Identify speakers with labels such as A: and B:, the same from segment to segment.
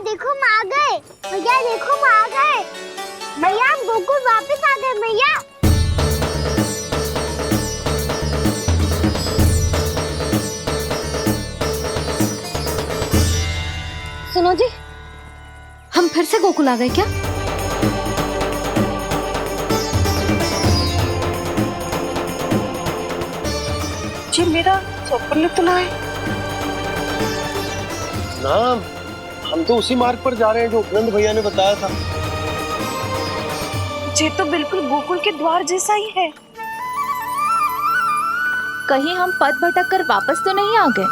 A: देखो हम आ गए। भैया देखो हम आ गए। भैया हम गोकुल वापस आ गए भैया।
B: सुनो जी, हम फिर से गोकुल आ गए क्या?
C: जी मेरा स्वप्न तो ना है।
D: ना, हम तो उसी मार्ग पर जा रहे हैं जो उपनंद भैया ने बताया था।
C: ये तो बिल्कुल गोकुल के द्वार जैसा ही है।
B: कहीं हम पथ भटक कर वापस तो नहीं आ गए?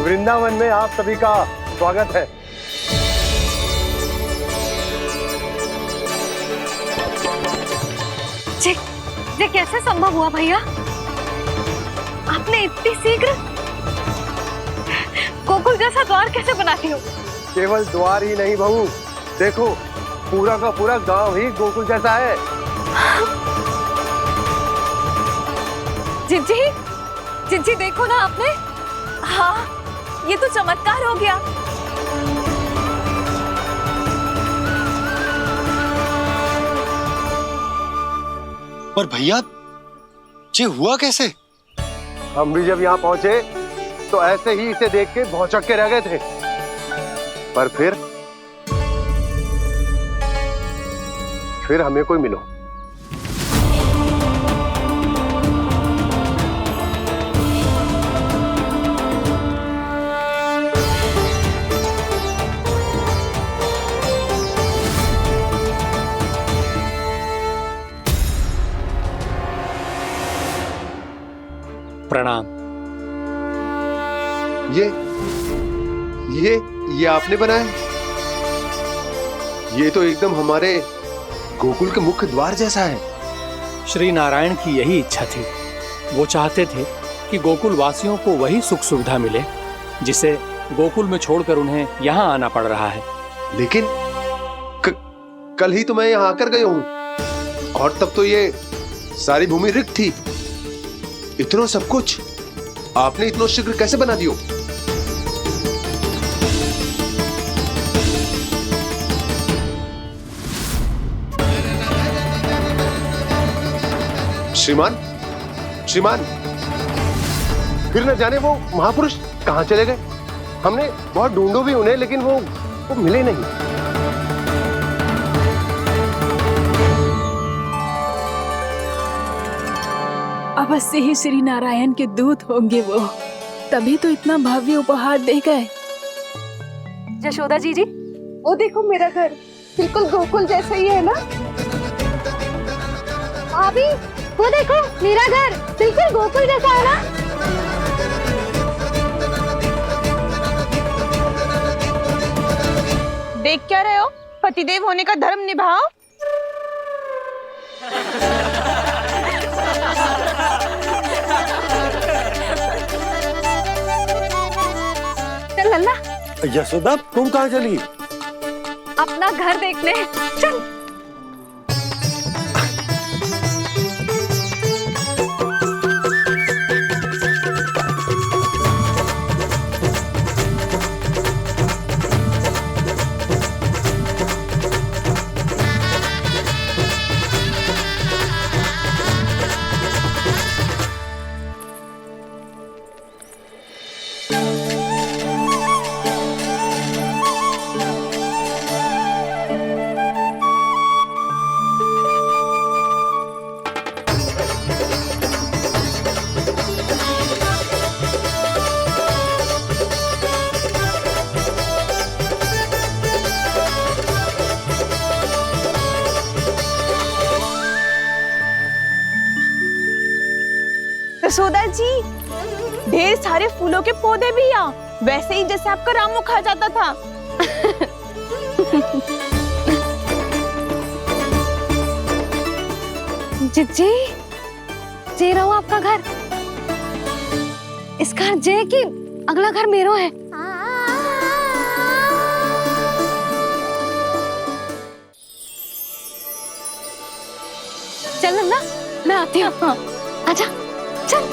D: वृंदावन में आप सभी का स्वागत है।
C: ये कैसे संभव हुआ भैया? आपने इतनी शीघ्र गोकुल जैसा द्वार कैसे बनाती हो?
D: केवल द्वार ही नहीं बहू, देखो पूरा का पूरा गांव ही गोकुल जैसा है।
C: जिज्जी, जिज्जी देखो ना आपने। हाँ, ये तो चमत्कार हो गया।
D: पर भैया ये हुआ कैसे? हम भी जब यहाँ पहुंचे तो ऐसे ही इसे देख के भौचक के रह गए थे, पर फिर हमें कोई मिलो।
E: प्रणाम।
F: ये आपने बनाया? ये तो एकदम हमारे गोकुल के मुख्य द्वार जैसा है।
E: श्री नारायण की यही इच्छा थी। वो चाहते थे कि गोकुल वासियों को वही सुख सुविधा मिले जिसे गोकुल में छोड़कर उन्हें यहाँ आना पड़ रहा है।
F: लेकिन कल ही तो मैं यहाँ आकर गया हूँ और तब तो ये सारी भूमि रिक्त थी। इतना सब कुछ आपने इतना शीघ्र कैसे बना दियो? श्रीमान, श्रीमान,
D: फिर न जाने वो महापुरुष कहाँ चले गए। हमने बहुत ढूंढो भी उन्हें, लेकिन वो मिले नहीं।
G: अवश्य ही श्री नारायण के दूत होंगे वो, तभी तो इतना भव्य उपहार दे गए।
C: यशोदा जी, वो देखो मेरा घर बिल्कुल गोकुल जैसा ही है ना?
A: भाभी वो देखो मेरा घर बिल्कुल गोकुल जैसा है ना?
C: देख क्या रहे हो? पतिदेव होने का धर्म निभाओ। चल लल्ला,
D: यशोदा तुम कहाँ चली?
C: अपना घर देखने चल। यशोदा जी, ढेर सारे फूलों के पौधे भी यहाँ, वैसे ही जैसे आपका रामू खा जाता था।
B: जी जे रहो आपका घर। इस घर जे की अगला घर मेरो है। चल नन्ना, मैं आती हूँ। आजा चल।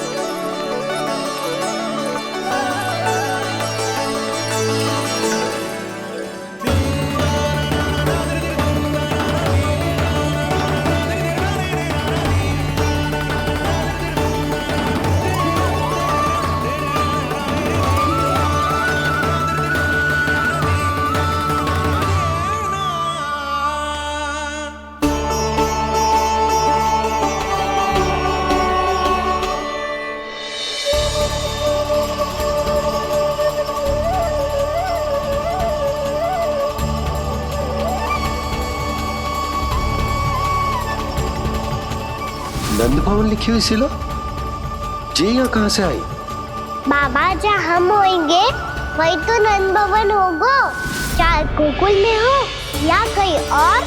D: नंद भवन लिखी हुई सिला जे यहाँ कहाँ से आई?
A: बाबा जहाँ हम होंगे वही तो नंद भवन होगा, चाहे गोकुल में हो या कहीं और।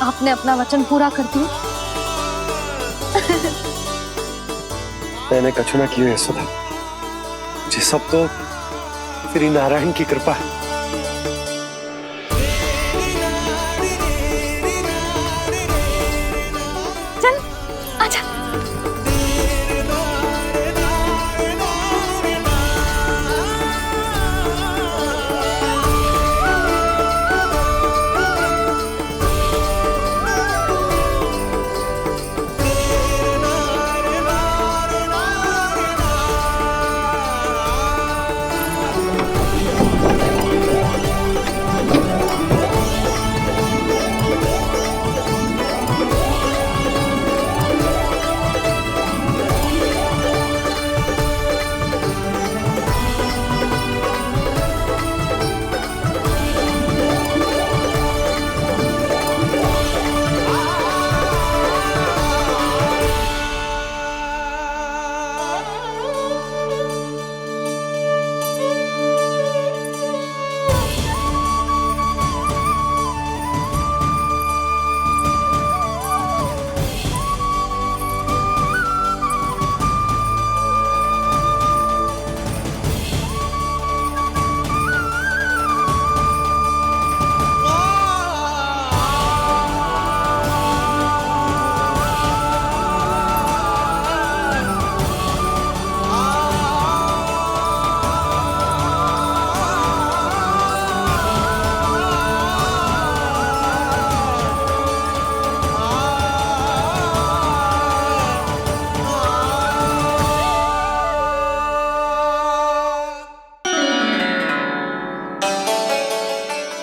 B: आपने अपना वचन पूरा कर दिया।
D: मैंने कछु ना किए है सुधा, ये सब तो श्री नारायण की कृपा है।
B: चल आजा।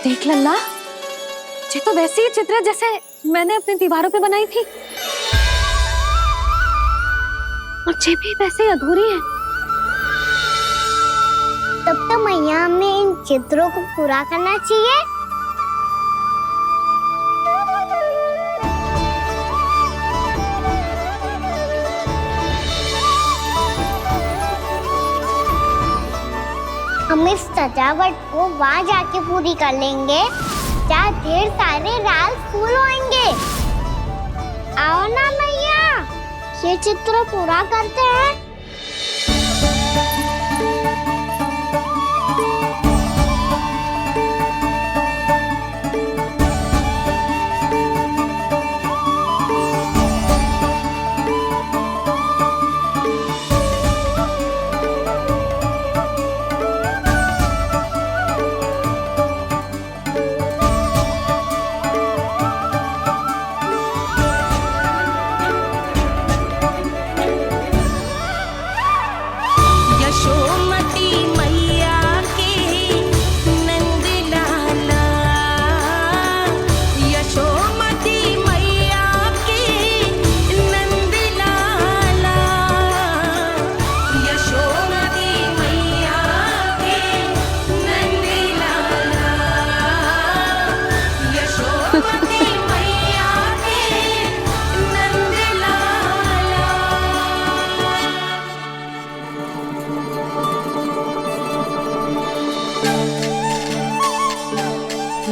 B: देख लल्ला, ये तो वैसी ही चित्र है जैसे मैंने अपनी दीवारों पे बनाई थी, और ये भी वैसे ही अधूरी है।
A: तब तो मैया हमें इन चित्रों को पूरा करना चाहिए। हम इस सजावट को वहाँ जाके पूरी कर लेंगे जहाँ ढेर सारे लाल फूल होंगे। आओ ना मैया, ये चित्र पूरा करते हैं।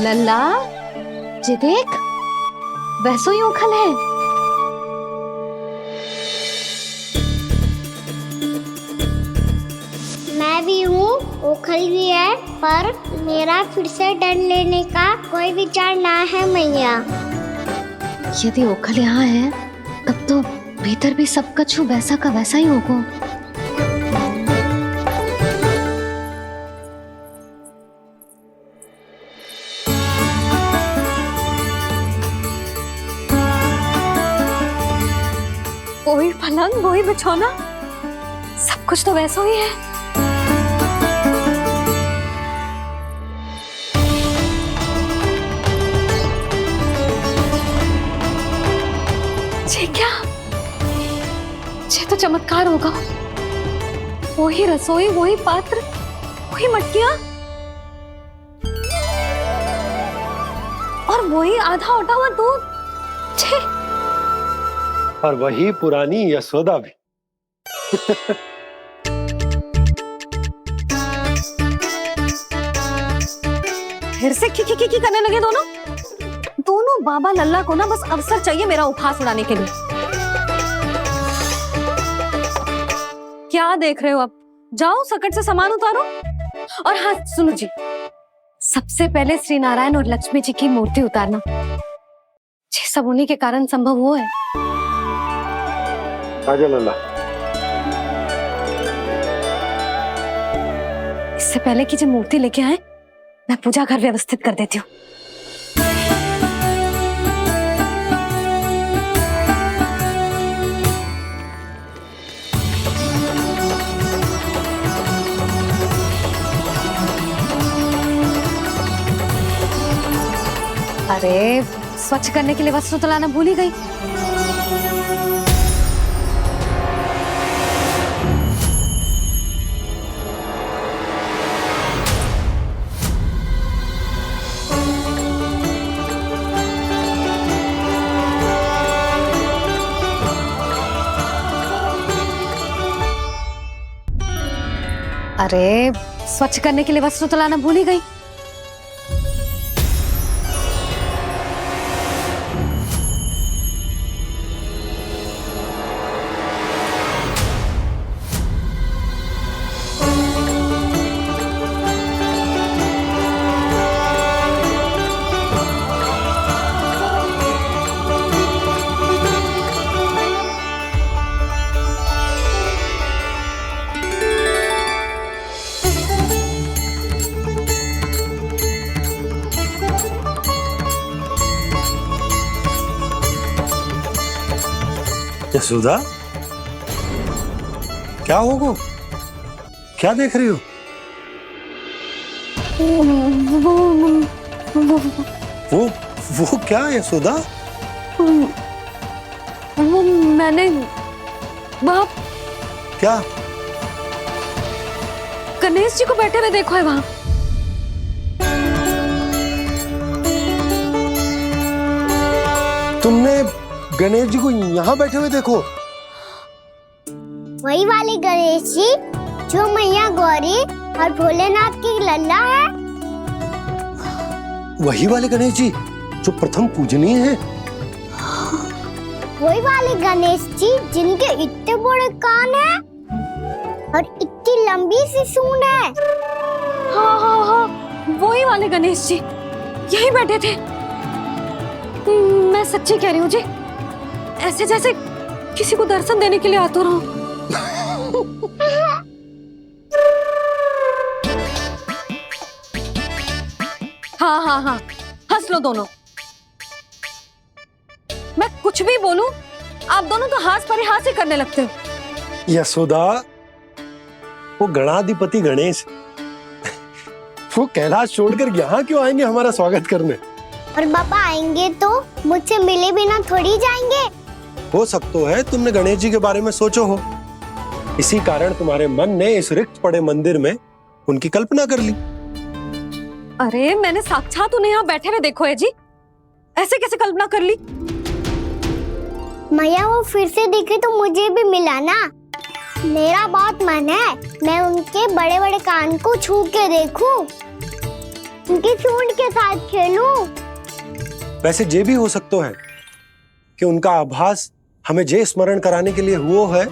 B: लल्ला, ये देख, वैसो ही उखल है।
A: मैं भी हूँ, ओखल भी है, पर मेरा फिर से डर लेने का कोई विचार ना है मैया।
B: यदि ओखल यहाँ है, तब तो भीतर भी सब कछु वैसा का वैसा ही होगा। वही पलंग, वही बिछौना, सब कुछ तो वैसा ही है। ये क्या? ये तो चमत्कार होगा। वही रसोई, वही पात्र, वही मटकियां और वही आधा उटा हुआ दूध। छे!
D: और वही पुरानी यशोदा भी।
B: फिर से की करने लगे दोनों बाबा लल्ला को ना बस अवसर चाहिए मेरा उपहास उड़ाने के लिए। क्या देख रहे हो? अब जाओ सकट से सामान उतारो। और हाँ सुनो जी, सबसे पहले श्री नारायण और लक्ष्मी जी की मूर्ति उतारना। ये सब उन्हीं के कारण संभव हुआ है।
D: आजा लल्ला।
B: इससे पहले कि जो मूर्ति लेके आए, मैं पूजा घर व्यवस्थित कर देती हूँ। अरे स्वच्छ करने के लिए वस्त्र तो लाना भूल ही गई। अरे स्वच्छ करने के लिए वस्त्र तो लाना भूल ही गई।
D: यशोदा, क्या होगा? क्या देख रही हो? वो क्या यशोदा?
B: वो मैंने बाप
D: क्या?
B: गणेश जी को बैठे हुए देखो है वहां।
D: तुमने गणेश जी को यहाँ बैठे हुए देखो?
A: वही वाले गणेश जी जो मैया गौरी और भोलेनाथ की लल्ला है।
D: वही वाले गणेश जी जो प्रथम पूजनीय हैं।
A: वही वाले गणेश जी जिनके इतने बड़े कान हैं और इतनी लंबी सी सूंड है।
B: हाँ हाँ हाँ, वही वाले गणेश जी यही बैठे थे। मैं सच्ची कह रही हूँ जी, ऐसे जैसे किसी को दर्शन देने के लिए आतुर हूँ। हाँ हाँ हाँ, हंस लो दोनों। मैं कुछ भी बोलूं, आप दोनों तो हास परिहास ही करने लगते हो।
D: यशोदा, वो गणाधिपति गणेश वो कैलाश छोड़कर यहाँ क्यों आएंगे हमारा स्वागत करने?
A: और बाबा आएंगे तो मुझसे मिले बिना थोड़ी जाएंगे।
D: हो सकता है तुमने गणेश जी के बारे में सोचो हो, इसी कारण तुम्हारे मन ने इस रिक्त पड़े मंदिर में उनकी कल्पना कर ली।
B: अरे मैंने साक्षात उन्हें यहाँ बैठे हुए देखो है जी, ऐसे कैसे कल्पना कर ली?
A: मैया वो फिर से दिखे तो मुझे भी मिला ना। मेरा बहुत मन है मैं उनके बड़े बड़े कान को छू के देखूं। उनके सूंड के साथ खेलूं।
D: वैसे ये भी हो सकता है कि उनका आभास हमें जे स्मरण कराने के लिए हुआ है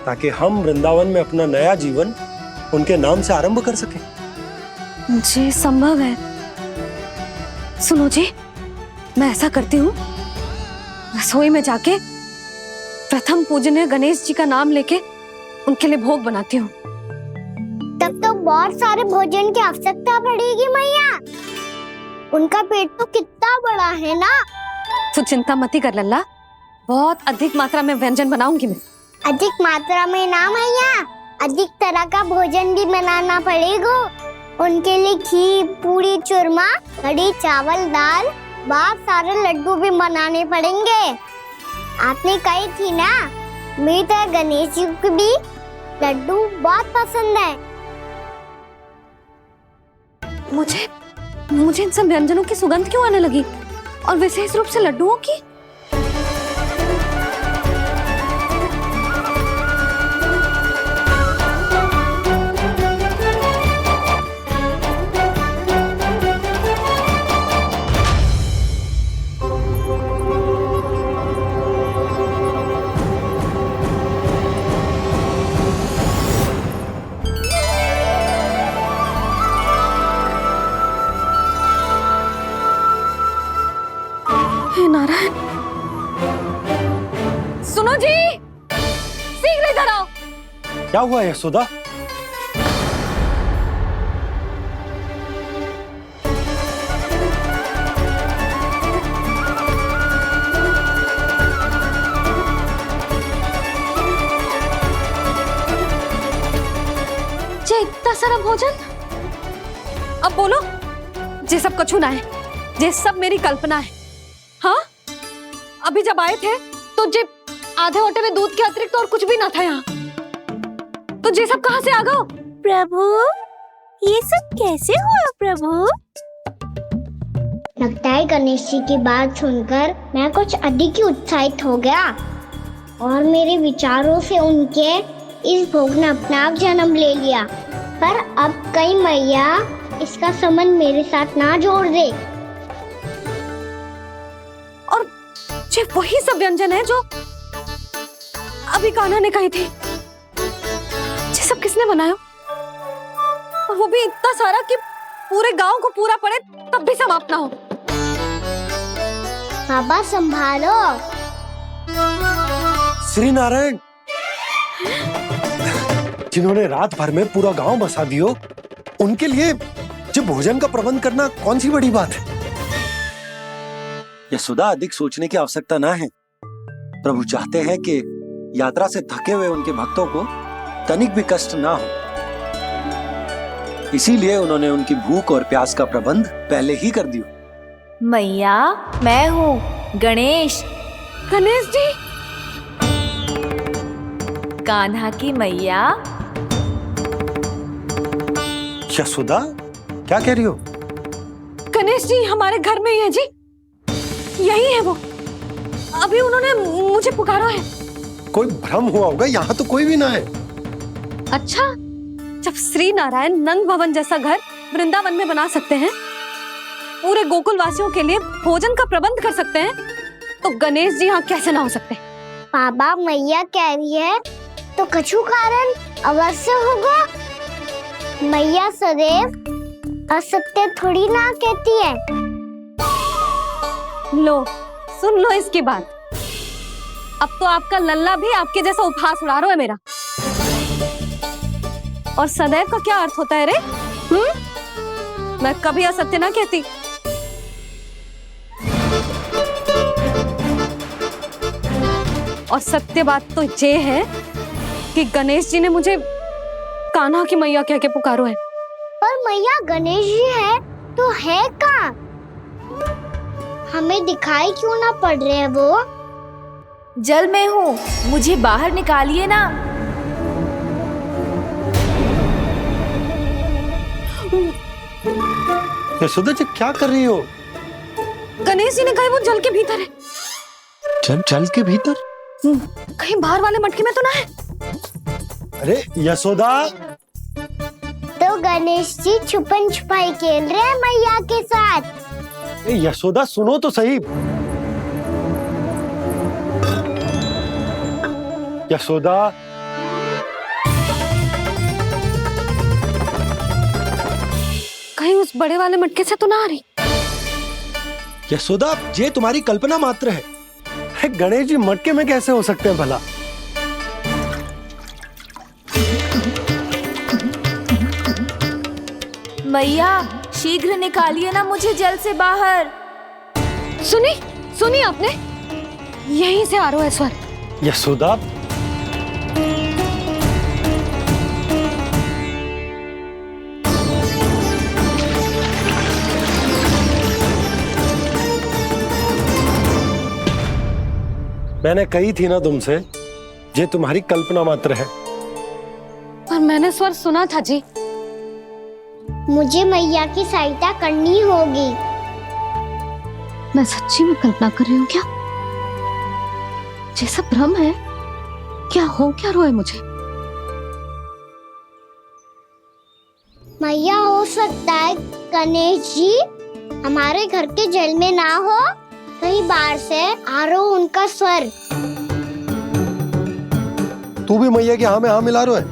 D: ताकि हम वृंदावन में अपना नया जीवन उनके नाम से आरंभ कर सके।
B: जी संभव है। सुनो जी, मैं ऐसा करती हूँ, रसोई में जाके प्रथम पूजनीय गणेश जी का नाम लेके उनके लिए भोग बनाती हूँ।
A: तब तो बहुत सारे भोजन की आवश्यकता पड़ेगी मैया। उनका पेट तो कितना बड़ा है ना।
B: तू चिंता मत कर लल्ला, बहुत अधिक मात्रा में व्यंजन बनाऊंगी मैं।
A: अधिक मात्रा में ना मैया, अधिक तरह का भोजन भी बनाना पड़ेगा। उनके लिए खीर, पूरी, चूरमा, कढ़ी, चावल, दाल, बहुत सारे लड्डू भी बनाने पड़ेंगे। आपने कही थी ना, मेरी तरह गणेश जी को भी लड्डू बहुत पसंद है।
B: मुझे इन सब व्यंजनों की सुगंध क्यों आने लगी, और विशेष रूप से लड्डुओं की? हे नारायण, सुनो जी, शीघ्र इधर आओ।
D: क्या हुआ यशोदा?
B: जे इतना सारा भोजन, अब बोलो, जे सब कछु ना है, जे सब मेरी कल्पना है। हाँ, अभी जब आए थे तो जे आधे ओटे में दूध के अतिरिक्त और कुछ भी ना था यहाँ, तो जे सब कहाँ से आ गए?
A: प्रभु, ये सब कैसे हुआ प्रभु? लगता है गणेश जी की बात सुनकर मैं कुछ अधिक ही उत्साहित हो गया और मेरे विचारों से उनके इस भोग ने अपना आप जन्म ले लिया। पर अब कहीं मैया इसका संबंध मेरे साथ ना जोड़ दे।
B: और जे वही सब व्यंजन है जो अभी कान्हा ने कही थी, ये सब किसने बनाया? और वो भी इतना सारा कि पूरे गांव को पूरा पड़े तब भी समाप्त ना हो।
A: बाबा संभालो।
D: श्री नारायण, जिन्होंने रात भर में पूरा गांव बसा दियो, उनके लिए जो भोजन का प्रबंध करना कौन सी बड़ी बात है? यशोदा, अधिक सोचने की आवश्यकता ना है। प्रभु चाहते हैं कि यात्रा से थके हुए उनके भक्तों को तनिक भी कष्ट ना हो, इसीलिए उन्होंने उनकी भूख और प्यास का प्रबंध पहले ही कर दिया।
H: मैया, मैं हूँ गणेश।
B: गणेश जी,
H: कान्हा की मैया।
D: यशोदा, क्या कह रही हो?
B: गणेश जी हमारे घर में ही है जी, यही है वो। अभी उन्होंने मुझे पुकारा है।
D: कोई भ्रम हुआ होगा, यहाँ तो कोई भी ना है।
B: अच्छा, जब श्री नारायण नंद भवन जैसा घर वृंदावन में बना सकते हैं, पूरे गोकुल वासियों के लिए भोजन का प्रबंध कर सकते हैं, तो गणेश जी यहाँ कैसे ना हो सकते?
A: बाबा, मैया कह रही है तो कछु कारण अवश्य होगा। मैया सदैव असत्य थोड़ी ना कहती है।
B: लो, सुन लो इसकी बात। अब तो आपका लल्ला भी आपके जैसा उपहास उड़ा रहा है मेरा। और सदैव का क्या अर्थ होता है रे? मैं कभी असत्य ना कहती। और सत्य बात तो ये है कि गणेश जी ने मुझे कान्हा की मैया कह के पुकारो है।
A: पर मैया गणेश जी है तो है कहाँ? हमें दिखाई क्यों ना पड़ रहे हैं वो?
H: जल में हूँ, मुझे बाहर निकालिए ना।
D: यशोदा जी, क्या कर रही हो?
B: गणेश जी ने कहा वो जल के भीतर है।
D: जल के भीतर?
B: कहीं बाहर वाले मटके में तो ना है?
D: अरे यशोदा!
A: तो गणेश जी छुपन छुपाई खेल रहे हैं मैया के साथ।
D: यशोदा सुनो तो सही। यशोदा,
B: कहीं उस बड़े वाले मटके से तो ना आ रही।
D: यशोदा, ये तुम्हारी कल्पना मात्र है। अरे गणेश जी मटके में कैसे हो सकते हैं भला?
H: मैया शीघ्र निकालिए ना मुझे जल से बाहर।
B: सुनी आपने? यहीं से आ रहा है स्वर।
D: यशोदा, मैंने कही थी ना तुमसे, ये तुम्हारी कल्पना मात्र है।
B: पर मैंने स्वर सुना था जी।
A: मुझे मैया की सहायता करनी होगी।
B: मैं सच्ची में कल्पना कर रही हूँ क्या? जैसा भ्रम है क्या? हो क्या रहा है मुझे?
A: मैया हो सकता है गणेश जी हमारे घर के जल में ना हो, कहीं बाहर से आ रहा हो उनका स्वर।
D: तू भी मैया के हाँ में हाँ मिला रहा है।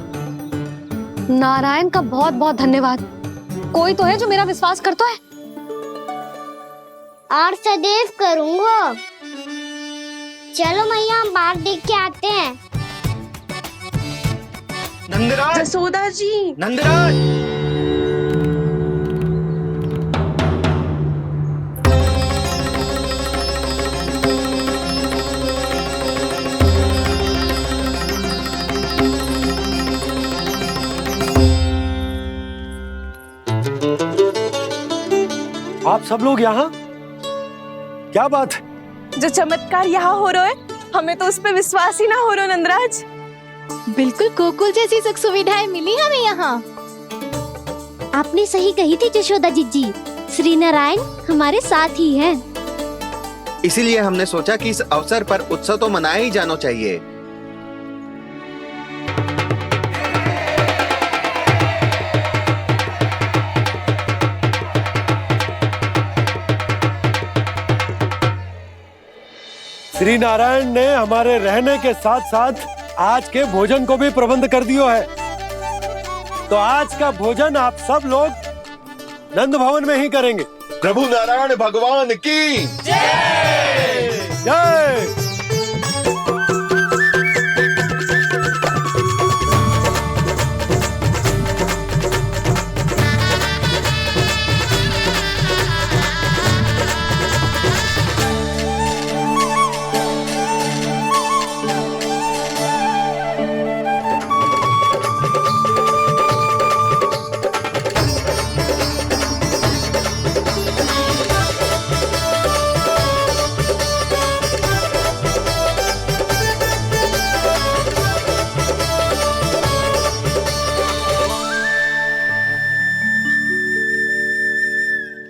B: नारायण का बहुत बहुत धन्यवाद। कोई तो है जो मेरा विश्वास करता है।
A: और सदैव करूंगा। चलो मैया हम बाहर देख के आते हैं।
C: नंदराज, यशोदा जी,
I: नंदराज,
D: आप सब लोग यहाँ? क्या बात है?
C: जो चमत्कार यहाँ हो रहा है, हमें तो उस पे विश्वास ही ना हो रहा नंदराज।
G: बिल्कुल गोकुल जैसी सुख सुविधाएं मिली हमें यहाँ।
A: आपने सही कही थी यशोदा जीजी, श्री नारायण हमारे साथ ही हैं।
I: इसीलिए हमने सोचा कि इस अवसर पर उत्सव तो मनाया ही जाना चाहिए।
D: श्री नारायण ने हमारे रहने के साथ साथ आज के भोजन को भी प्रबंध कर दिया है। तो आज का भोजन आप सब लोग नंद भवन में ही करेंगे।
F: प्रभु नारायण भगवान की
D: जय जय।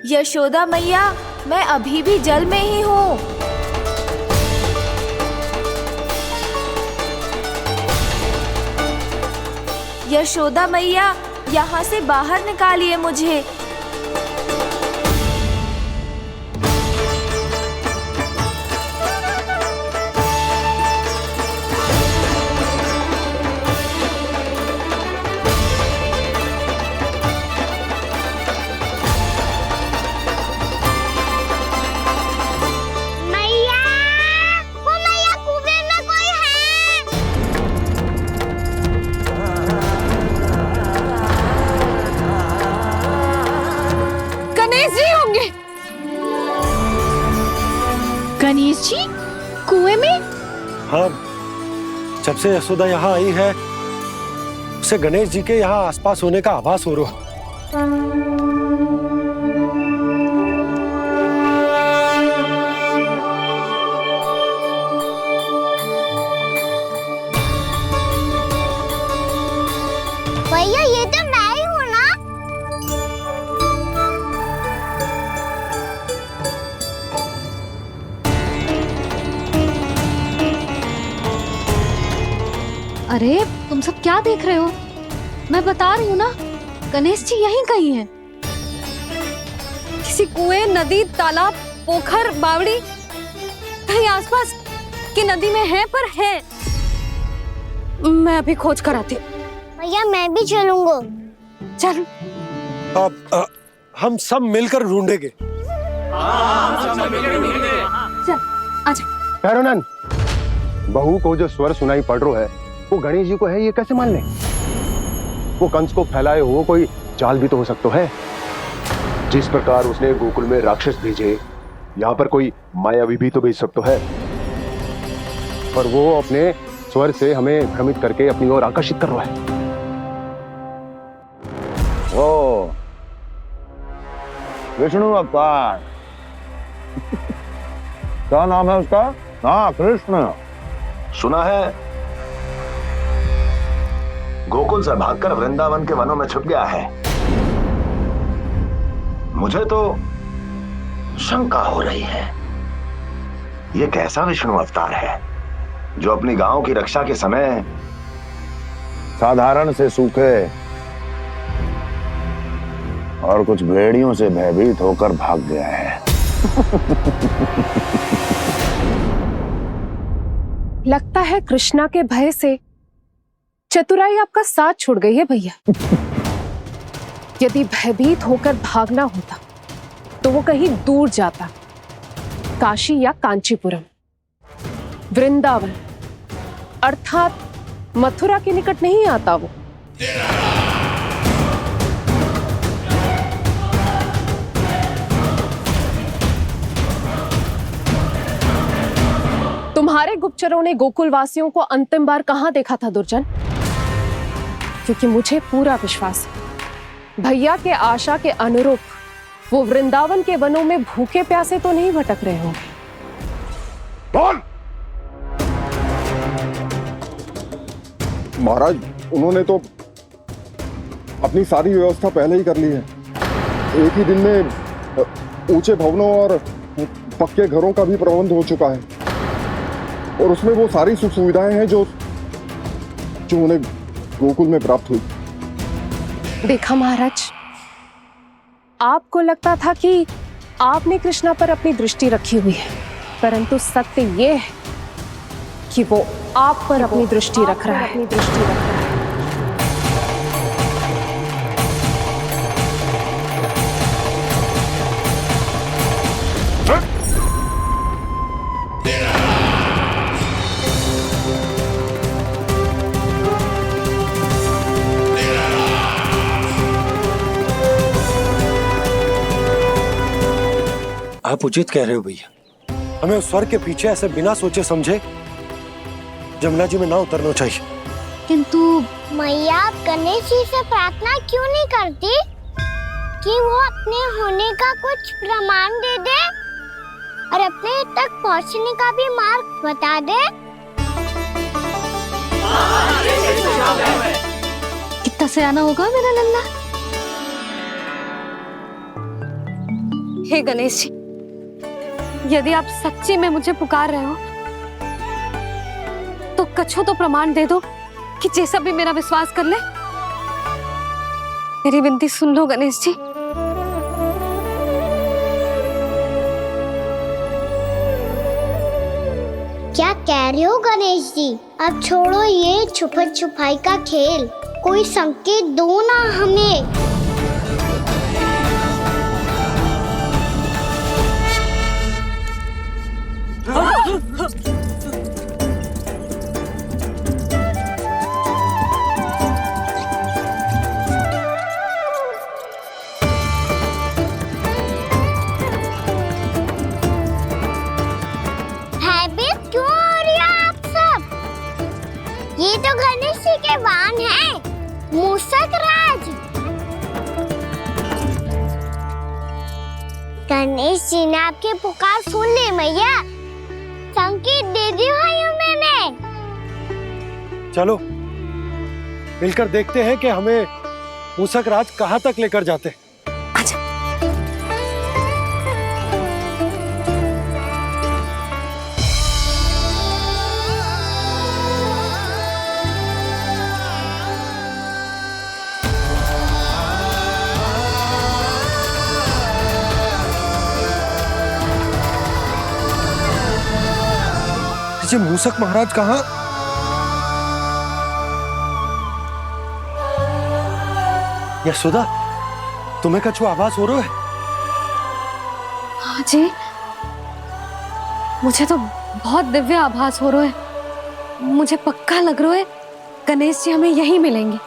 H: यशोदा मैया, मैं अभी भी जल में ही हूँ। यशोदा मैया, यहाँ से बाहर निकालिए मुझे।
G: गणेश जी कुएं में?
D: हाँ, जब से यशोदा यहाँ आई है उसे गणेश जी के यहाँ आसपास होने का आभास हो रहा।
A: भैया ये तो मैं ही हूँ ना।
B: अरे तुम सब क्या देख रहे हो? मैं बता रही हूँ ना, गणेश जी यहीं कहीं हैं। किसी कुएं, नदी, तालाब, पोखर, बावड़ी कहीं आसपास की नदी में है, पर है। मैं अभी खोज कर आती हूँ।
A: भैया मैं भी चलूंगा।
B: चल।
D: अब हम सब मिलकर ढूंढेंगे।
B: चल आजा।
F: भैरवनाथ, बहू को जो स्वर सुनाई पड़ रहा है वो गणेश जी को है, ये कैसे मान ले? वो कंस को फैलाए हुए कोई चाल भी तो हो सकता है। जिस प्रकार उसने गोकुल में राक्षस भेजे, यहाँ पर कोई मायावी भी तो भेज सकता है। पर वो अपने स्वर से हमें भ्रमित करके अपनी ओर आकर्षित कर रहा है।
J: ओ विष्णु अवतार। क्या नाम है उसका? हाँ, कृष्ण।
K: सुना है गोकुल से भागकर वृंदावन के वनों में छुप गया है। मुझे तो शंका हो रही है, ये कैसा विष्णु अवतार है जो अपनी गांव की रक्षा के समय
J: साधारण से सूखे और कुछ भेड़ियों से भयभीत होकर भाग गया है।
G: लगता है कृष्णा के भय से चतुराई आपका साथ छोड़ गई है भैया। यदि भयभीत होकर भागना होता तो वो कहीं दूर जाता, काशी या कांचीपुरम, वृंदावन अर्थात मथुरा के निकट नहीं आता वो। तुम्हारे गुप्तचरों ने गोकुल वासियों को अंतिम बार कहां देखा था दुर्जन? क्योंकि मुझे पूरा विश्वास है भैया के आशा के अनुरूप वो वृंदावन के वनों में भूखे प्यासे तो नहीं भटक रहे होंगे।
J: बोल।
L: महाराज, उन्होंने तो अपनी सारी व्यवस्था पहले ही कर ली है। एक ही दिन में ऊंचे भवनों और पक्के घरों का भी प्रबंध हो चुका है, और उसमें वो सारी सुख सुविधाएं हैं जो उन्हें गोकुल में प्राप्त हुई।
G: देखा महाराज, आपको लगता था कि आपने कृष्णा पर अपनी दृष्टि रखी हुई है, परंतु सत्य ये है कि वो आप पर अपनी दृष्टि रख रहा है।
D: आप उचित कह रहे हो भैया, हमें उस स्वर के पीछे ऐसे बिना सोचे समझे जमुना जी में ना उतरना चाहिए।
A: किंतु मैया, आप गणेश जी से प्रार्थना क्यों नहीं करती कि वो अपने होने का कुछ प्रमाण दे दे और अपने तक पहुंचने का भी मार्ग बता दे?
B: कितना सयाना होगा मेरा लल्ला। हे गणेश जी, यदि आप सच्ची में मुझे पुकार रहे हो तो कछो तो प्रमाण दे दो कि जैसा भी मेरा विश्वास कर ले। मेरी विनती सुन लो गणेश जी।
A: क्या कह रहे हो गणेश जी? अब छोड़ो ये छुपन छुपाई का खेल, कोई संकेत दो ना हमें। भयभीत क्यों हो रही हो आप सब? ये तो गणेश जी के वाहन हैं, मूषक राज। गणेश जी ने आपकी पुकार सुन ली मैया, संकेत दे दी भाइयों मैंने।
D: चलो मिलकर देखते हैं कि हमें मूषक राज कहां तक लेकर जाते हैं। ये मूसक महाराज कहाँ? यशोदा, तुम्हें कछु आभास हो रहा है?
B: हाँ जी, मुझे तो बहुत दिव्य आभास हो रहा है। मुझे पक्का लग रहा है गणेश जी हमें यहीं मिलेंगे।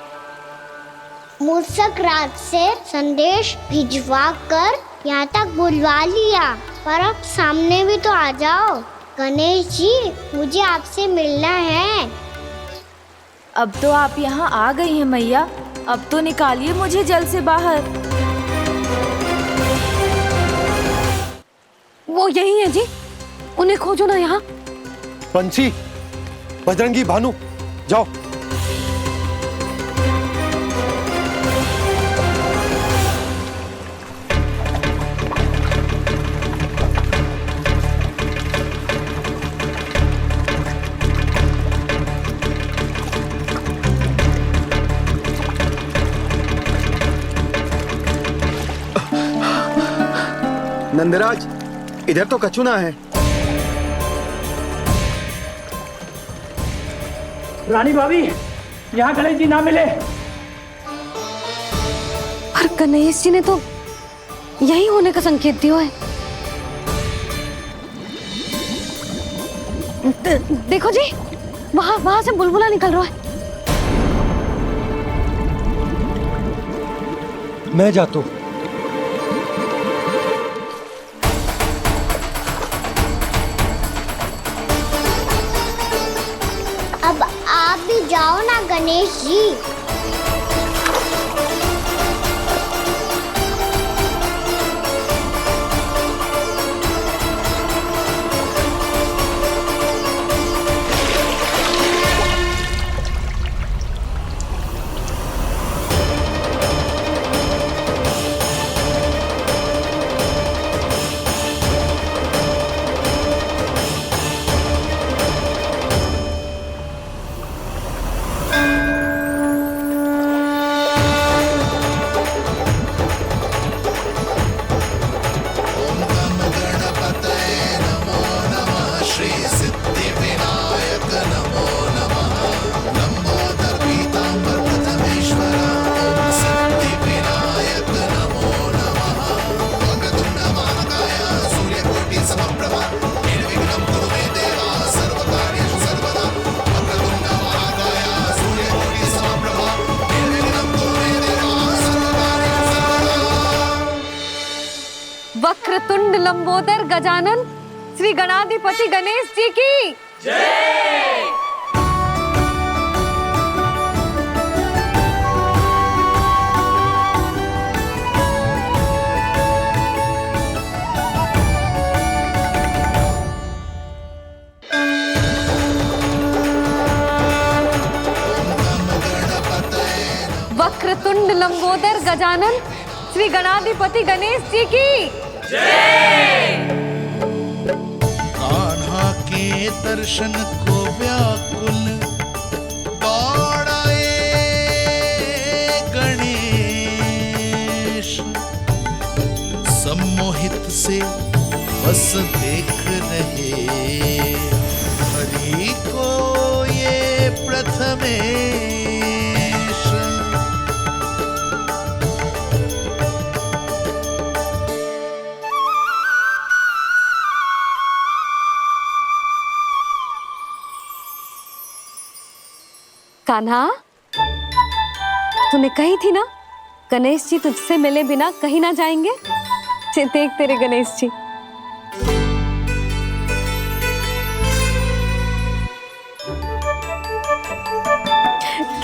A: मूसक राज से संदेश भिजवा कर यहाँ तक बुलवा लिया, पर अब सामने भी तो आ जाओ। गणेश जी, मुझे आपसे मिलना है।
H: अब तो आप यहाँ आ गई हैं मैया, अब तो निकालिए मुझे जल से बाहर।
B: वो यही है जी, उन्हें खोजो ना यहाँ।
D: पंछी, बजरंगी, भानु, जाओ।
I: नंदराज, इधर तो कछुना है।
E: रानी भाभी, यहाँ गणेश जी ना मिले।
B: पर गणेश जी ने तो यही होने का संकेत दिया है। देखो जी, वहां से बुलबुला निकल रहा है।
D: मैं जाता हूँ।
A: अब आप भी जाओ ना गणेश जी।
B: वक्रतुंड लंबोदर गजानन श्री गणाधिपति गणेश जी की जय। वक्रतुंड लंबोदर गजानन श्री गणाधिपति गणेश जी की जय।
M: कान्हा के दर्शन को व्याकुल दौड़ाए गणेश, सम्मोहित से बस देख रहे हरि को ये प्रथमेश।
B: कान्हा, तूने कही थी ना गणेश जी तुझसे मिले बिना कहीं ना जाएंगे। देख तेरे गणेश जी।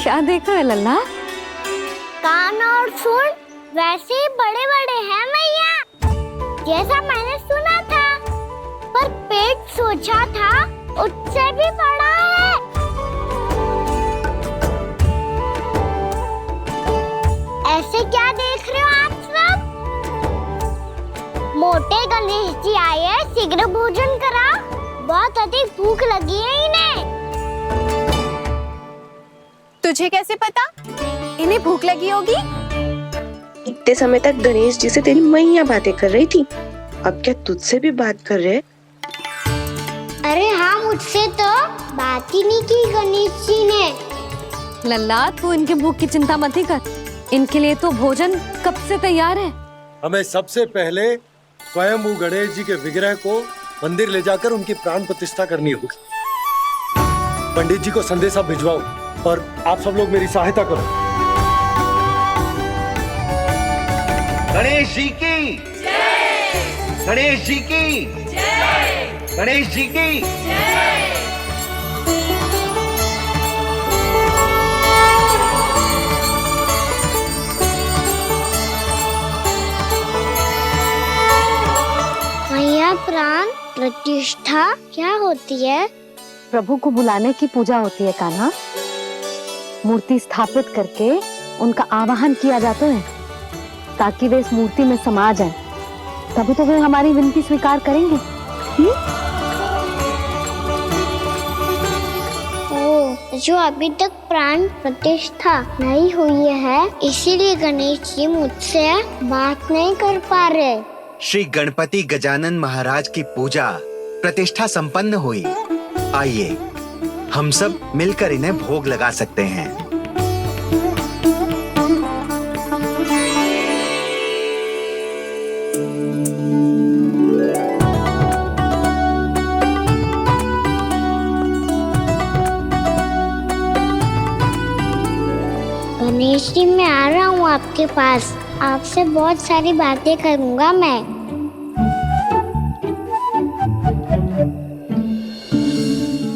B: क्या देख रहा है लल्ला?
A: कान और सुन वैसे ही बड़े बड़े हैं मैया, जैसा मैंने सुना था, पर पेट सोचा था उससे भी बड़ा है। ऐसे क्या देख रहे हो आप सब? मोटे गणेश जी आए हैं, शीघ्र भोजन करा, बहुत अधिक भूख लगी है इन्हें।
C: तुझे कैसे पता इन्हें भूख लगी होगी?
N: इतने समय तक गणेश जी से तेरी मैया बातें कर रही थी, अब क्या तुझसे भी बात कर रहे?
A: अरे हाँ, मुझसे तो बात ही नहीं की गणेश जी ने।
B: लल्ला, तू इनके भूख की चिंता मत ही कर, इनके लिए तो भोजन कब से तैयार है।
D: हमें सबसे पहले स्वयं गणेश जी के विग्रह को मंदिर ले जाकर उनकी प्राण प्रतिष्ठा करनी होगी। पंडित जी को संदेशा भिजवाओ और आप सब लोग मेरी सहायता करो।
I: गणेश जी की जय! गणेश जी की जय! गणेश जी की जय!
A: मैया, प्राण प्रतिष्ठा क्या होती है?
B: प्रभु को बुलाने की पूजा होती है कान्हा। मूर्ति स्थापित करके उनका आवाहन किया जाता है ताकि वे इस मूर्ति में समा जाएं। तभी तो वे हमारी विनती स्वीकार करेंगे।
A: ओ, जो अभी तक प्राण प्रतिष्ठा नहीं हुई है, इसीलिए गणेश जी मुझसे बात नहीं कर पा रहे।
I: श्री गणपति गजानन महाराज की पूजा प्रतिष्ठा संपन्न हुई। आइए हम सब मिलकर इन्हें भोग लगा सकते हैं।
A: गणेश जी, मैं आ रहा हूँ आपके पास। आपसे बहुत सारी बातें करूँगा मैं।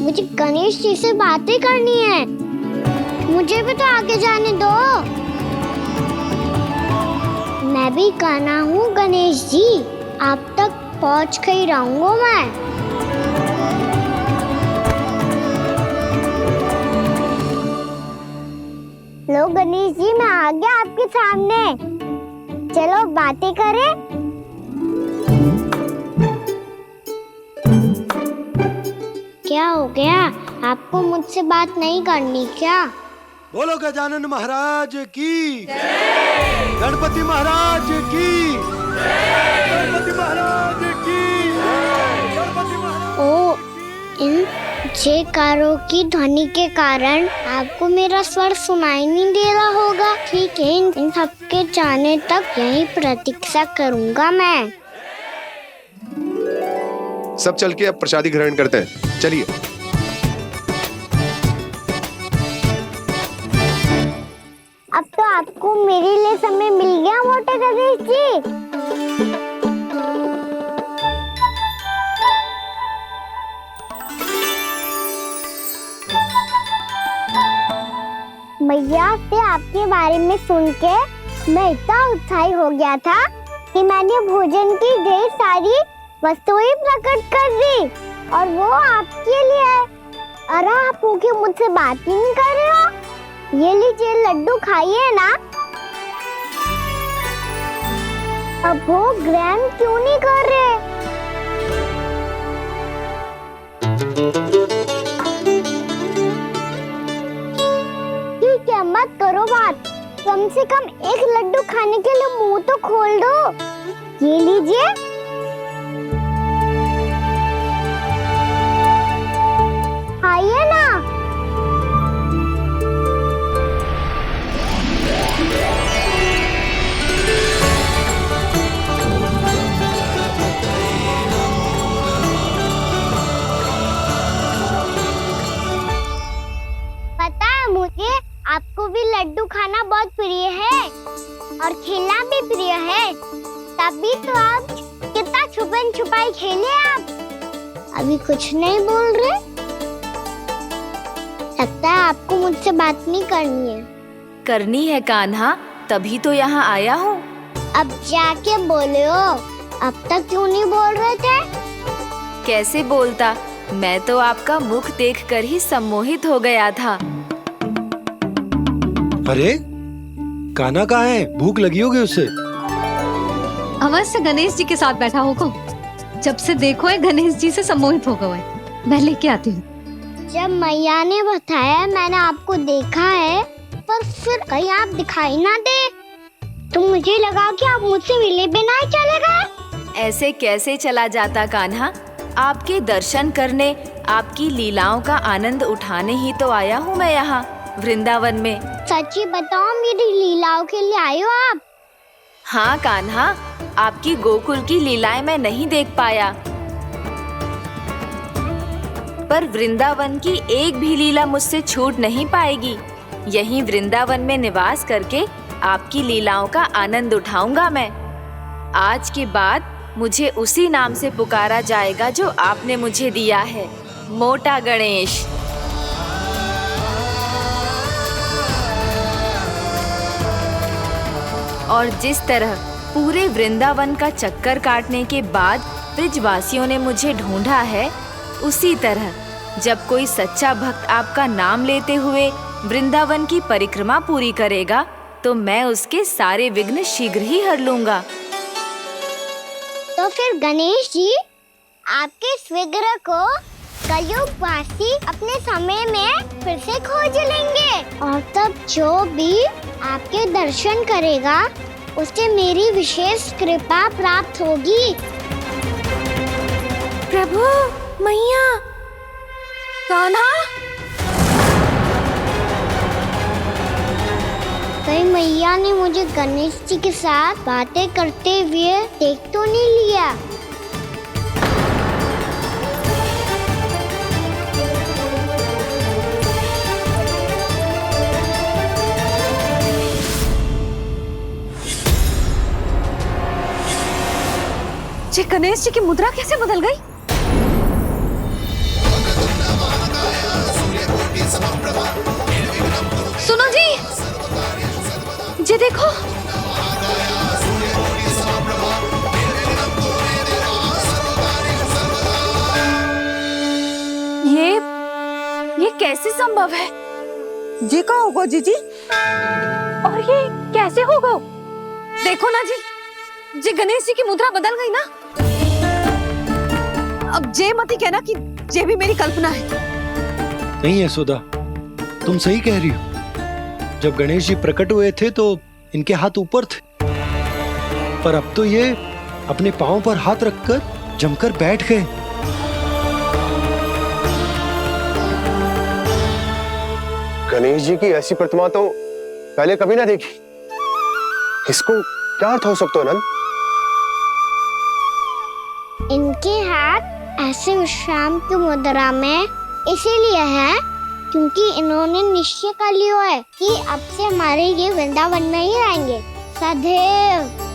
A: मुझे गणेश जी से बातें करनी है। मुझे भी तो आगे जाने दो। मैं भी कान्हा हूँ गणेश जी, आप तक पहुँच कर ही रहूँगा मैं। लो गणेश जी, मैं आ गया आपके सामने। चलो बातें करें। क्या हो गया? आपको मुझसे बात नहीं करनी क्या?
D: बोलो गजानन महाराज की जय! गणपति महाराज की जय! गणपति महाराज की जय! गणपति महाराज।
A: ओ, इन जयकारों की ध्वनि के कारण आपको मेरा स्वर सुनाई नहीं दे रहा होगा। ठीक है, इन सबके जाने तक यही प्रतीक्षा करूंगा मैं।
F: सब चल के अब प्रसादी ग्रहण करते हैं। चलिए।
A: अब तो आपको मेरे लिए समय मिल गया मोटे गणेश जी। भैया से आपके बारे में सुन के मैं इतना उत्साही हो गया था कि मैंने भोजन की ढेर सारी वस्तुएं प्रकट कर दी, और वो आपके लिए। अरे आप भूखे मुझसे बात ही नहीं कर रहे हो। ये लीजिए लड्डू, खाइए ना। अब वो ग्रहण क्यों नहीं कर रहे? ठीक है, मत करो बात। कम से कम एक लड्डू खाने के लिए मुंह तो खोल दो। ये लीजिए। खाइए ना। पता है मुझे, आपको भी लड्डू खाना बहुत प्रिय है और खेलना भी प्रिय है। तभी तो आप कितना छुपन छुपाई खेले। आप अभी कुछ नहीं बोल रहे। लगता है आपको मुझसे बात नहीं करनी है।
H: करनी है कान्हा, तभी तो यहाँ आया हूँ।
A: अब जाके बोलो। अब तक क्यों नहीं बोल रहे थे?
H: कैसे बोलता, मैं तो आपका मुख देखकर ही सम्मोहित हो गया था।
D: अरे कान्हा कहाँ है? भूख लगी होगी उसे।
B: अवश्य गणेश जी के साथ बैठा होगा। जब से देखो है गणेश जी से सम्मोहित हो गए। मैं लेके आती हूँ।
A: जब मैया ने बताया मैंने आपको देखा है, पर फिर कहीं आप दिखाई ना दे, तो मुझे लगा कि आप मुझसे मिले बिना ही चले गए।
H: ऐसे कैसे चला जाता कान्हा? आपके दर्शन करने, आपकी लीलाओं का आनंद उठाने ही तो आया हूँ मैं यहाँ वृंदावन में।
A: सच्ची बताओ, मेरी लीलाओं के लिए आए हो आप?
H: हाँ कान्हा, आपकी गोकुल की लीलाएं मैं नहीं देख पाया, पर वृंदावन की एक भी लीला मुझसे छूट नहीं पाएगी। यहीं वृंदावन में निवास करके आपकी लीलाओं का आनंद उठाऊंगा मैं। आज के बाद मुझे उसी नाम से पुकारा जाएगा जो आपने मुझे दिया है, मोटा गणेश। और जिस तरह पूरे वृंदावन का चक्कर काटने के बाद ब्रिजवासियों ने मुझे ढूंढा है, उसी तरह जब कोई सच्चा भक्त आपका नाम लेते हुए वृंदावन की परिक्रमा पूरी करेगा, तो मैं उसके सारे विघ्न शीघ्र ही हर लूंगा।
A: तो फिर गणेश जी, आपके इस विग्रह को कलयुगवासी अपने समय में फिर से खोज लेंगे, और तब जो भी आपके दर्शन करेगा उसे मेरी विशेष कृपा प्राप्त होगी।
B: प्रभु, मैया, कान्हा,
A: कहीं मैया ने मुझे गणेश जी के साथ बातें करते हुए देख तो नहीं लिया?
B: जी गणेश जी की मुद्रा कैसे बदल गई? सुनो जी, जी देखो, ये कैसे संभव है?
C: जी का होगा जीजी?
B: और ये कैसे होगा? देखो ना जी गणेश जी की मुद्रा बदल गई ना। अब जे मत ही कहना कि जे भी मेरी कल्पना है।
D: नहीं यशोदा, तुम सही कह रही हो। जब गणेश जी प्रकट हुए थे तो इनके हाथ ऊपर थे, पर अब तो ये अपने पांव पर हाथ रखकर जमकर बैठ गए।
F: गणेश जी की ऐसी प्रतिमा तो पहले कभी ना देखी। इसको क्या अर्थ हो सकता है नंद?
A: इनके हाथ ऐसे विश्राम की मुद्रा में इसीलिए है क्योंकि इन्होंने निश्चय कर लिया है कि अब से हमारे ये वृंदावन में ही रहेंगे सदैव।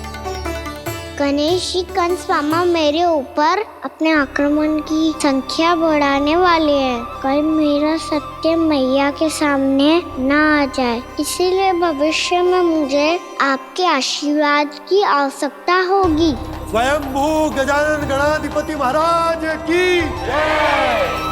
A: गणेश जी कंस मामा मेरे ऊपर अपने आक्रमण की संख्या बढ़ाने वाले हैं, कहीं मेरा सत्य मैया के सामने ना आ जाए। इसीलिए भविष्य में मुझे आपके आशीर्वाद की आवश्यकता होगी।
D: स्वयंभू गजानन गणाधिपति महाराज की जय।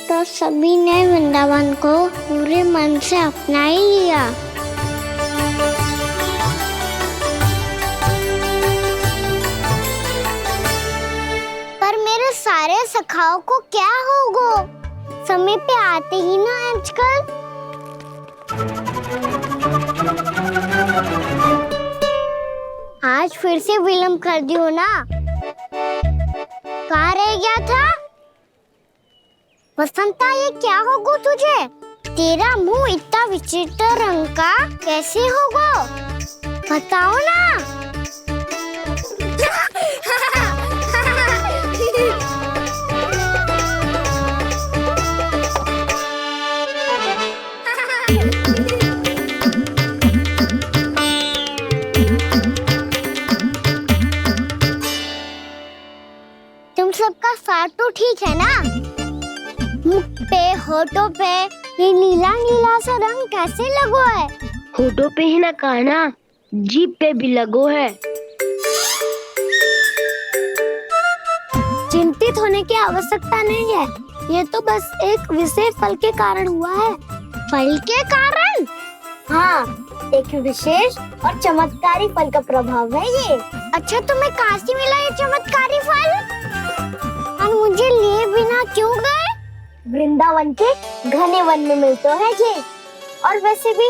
A: तो सभी ने वृंदावन को पूरे मन से अपना ही लिया। पर मेरे सारे सखाओं को क्या होगा? समय पे आते ही ना आजकल। आज फिर से विलंब कर दियो ना। कहाँ रह गया था? वसंता, ये क्या होगा तुझे? तेरा मुंह इतना विचित्र रंग का कैसे होगा? बताओ ना। तुम सबका साथ तो ठीक है ना? मुख पे, होठों पे ये नीला नीला सा रंग कैसे लगो है?
O: होठों पे ही ना कान्हा, जीभ पे भी लगो है।
A: चिंतित होने की आवश्यकता नहीं है, ये तो बस एक विशेष फल के कारण हुआ है। फल के कारण? हाँ, एक विशेष और चमत्कारी फल का प्रभाव है ये। अच्छा, तुम्हें कहाँ से मिला ये चमत्कारी फल? और मुझे लिए बिना क्यों गए? वृंदावन के घने वन में मिलते है ये। और वैसे भी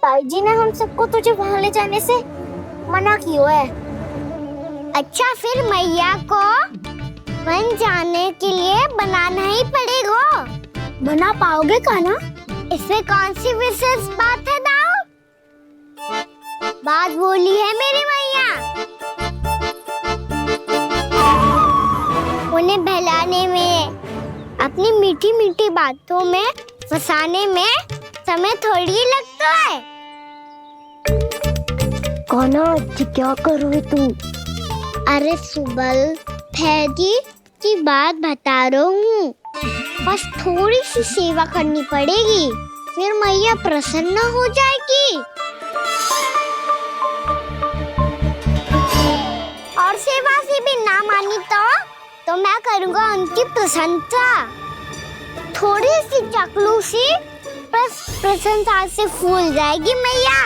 A: ताई जी ने हम सबको तुझे वहाँ ले जाने से मना किया है। अच्छा, फिर मैया को वन जाने के लिए बनाना ही पड़ेगा। बना पाओगे कान्हा? इसमें कौन सी विशेष बात है दाऊ? बात बोली है मेरी मैया। उन्हें बहलाने में, अपनी मीठी मीठी बातों में फंसाने में समय थोड़ी लगता है। कान्हा, क्या करोगे तुम? अरे सुबल, फैजी की बात बता रहा हूँ। बस थोड़ी सी सेवा करनी पड़ेगी, फिर मैया प्रसन्न हो जाएगी। और सेवा से भी ना मानी तो मैं करूँगा उनकी प्रशंसा। थोड़ी सी चकलूसी प्रशंसा से फूल जाएगी मैया।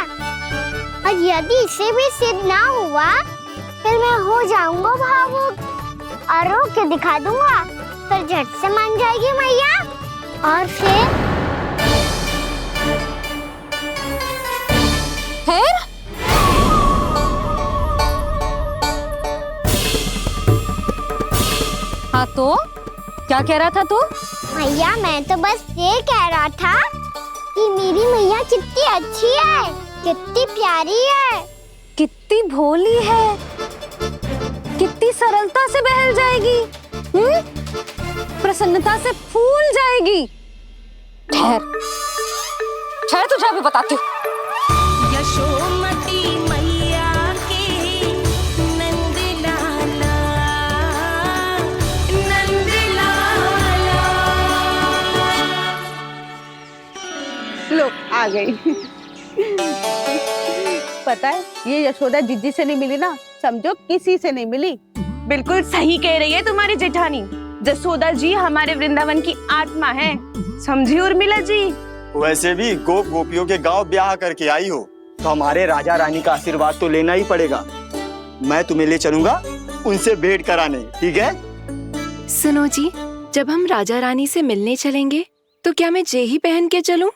A: और यदि इसे भी सिद्ध ना हुआ, फिर मैं हो जाऊंगा भावुक और रो के दिखा दूंगा। फिर झट से मान जाएगी मैया। और फिर
B: हाँ तो क्या कह रहा था तू?
A: मैया, मैं तो बस ये कह रहा था कि मेरी मैया कितनी अच्छी है, कितनी प्यारी है,
B: कितनी भोली है, कितनी सरलता से बहल जाएगी, प्रसन्नता से फूल जाएगी। ठहर ठहर, तुझे अभी बताती हूँ।
P: यशोमती मैया के नंद लाला, नंद लाला।
C: लो, आ गई। पता है, ये यशोदा जीजी से नहीं मिली ना, समझो किसी से नहीं मिली। बिल्कुल सही कह रही है तुम्हारी जेठानी। यशोदा जी हमारे वृंदावन की आत्मा है, समझी उर्मिला जी?
Q: वैसे भी गोप गोपियों के गांव ब्याह करके आई हो, तो हमारे राजा रानी का आशीर्वाद तो लेना ही पड़ेगा। मैं तुम्हें ले चलूंगा उनसे भेंट कराने, ठीक है?
N: सुनो जी, जब हम राजा रानी से मिलने चलेंगे तो क्या मैं जे ही पहन के चलूं?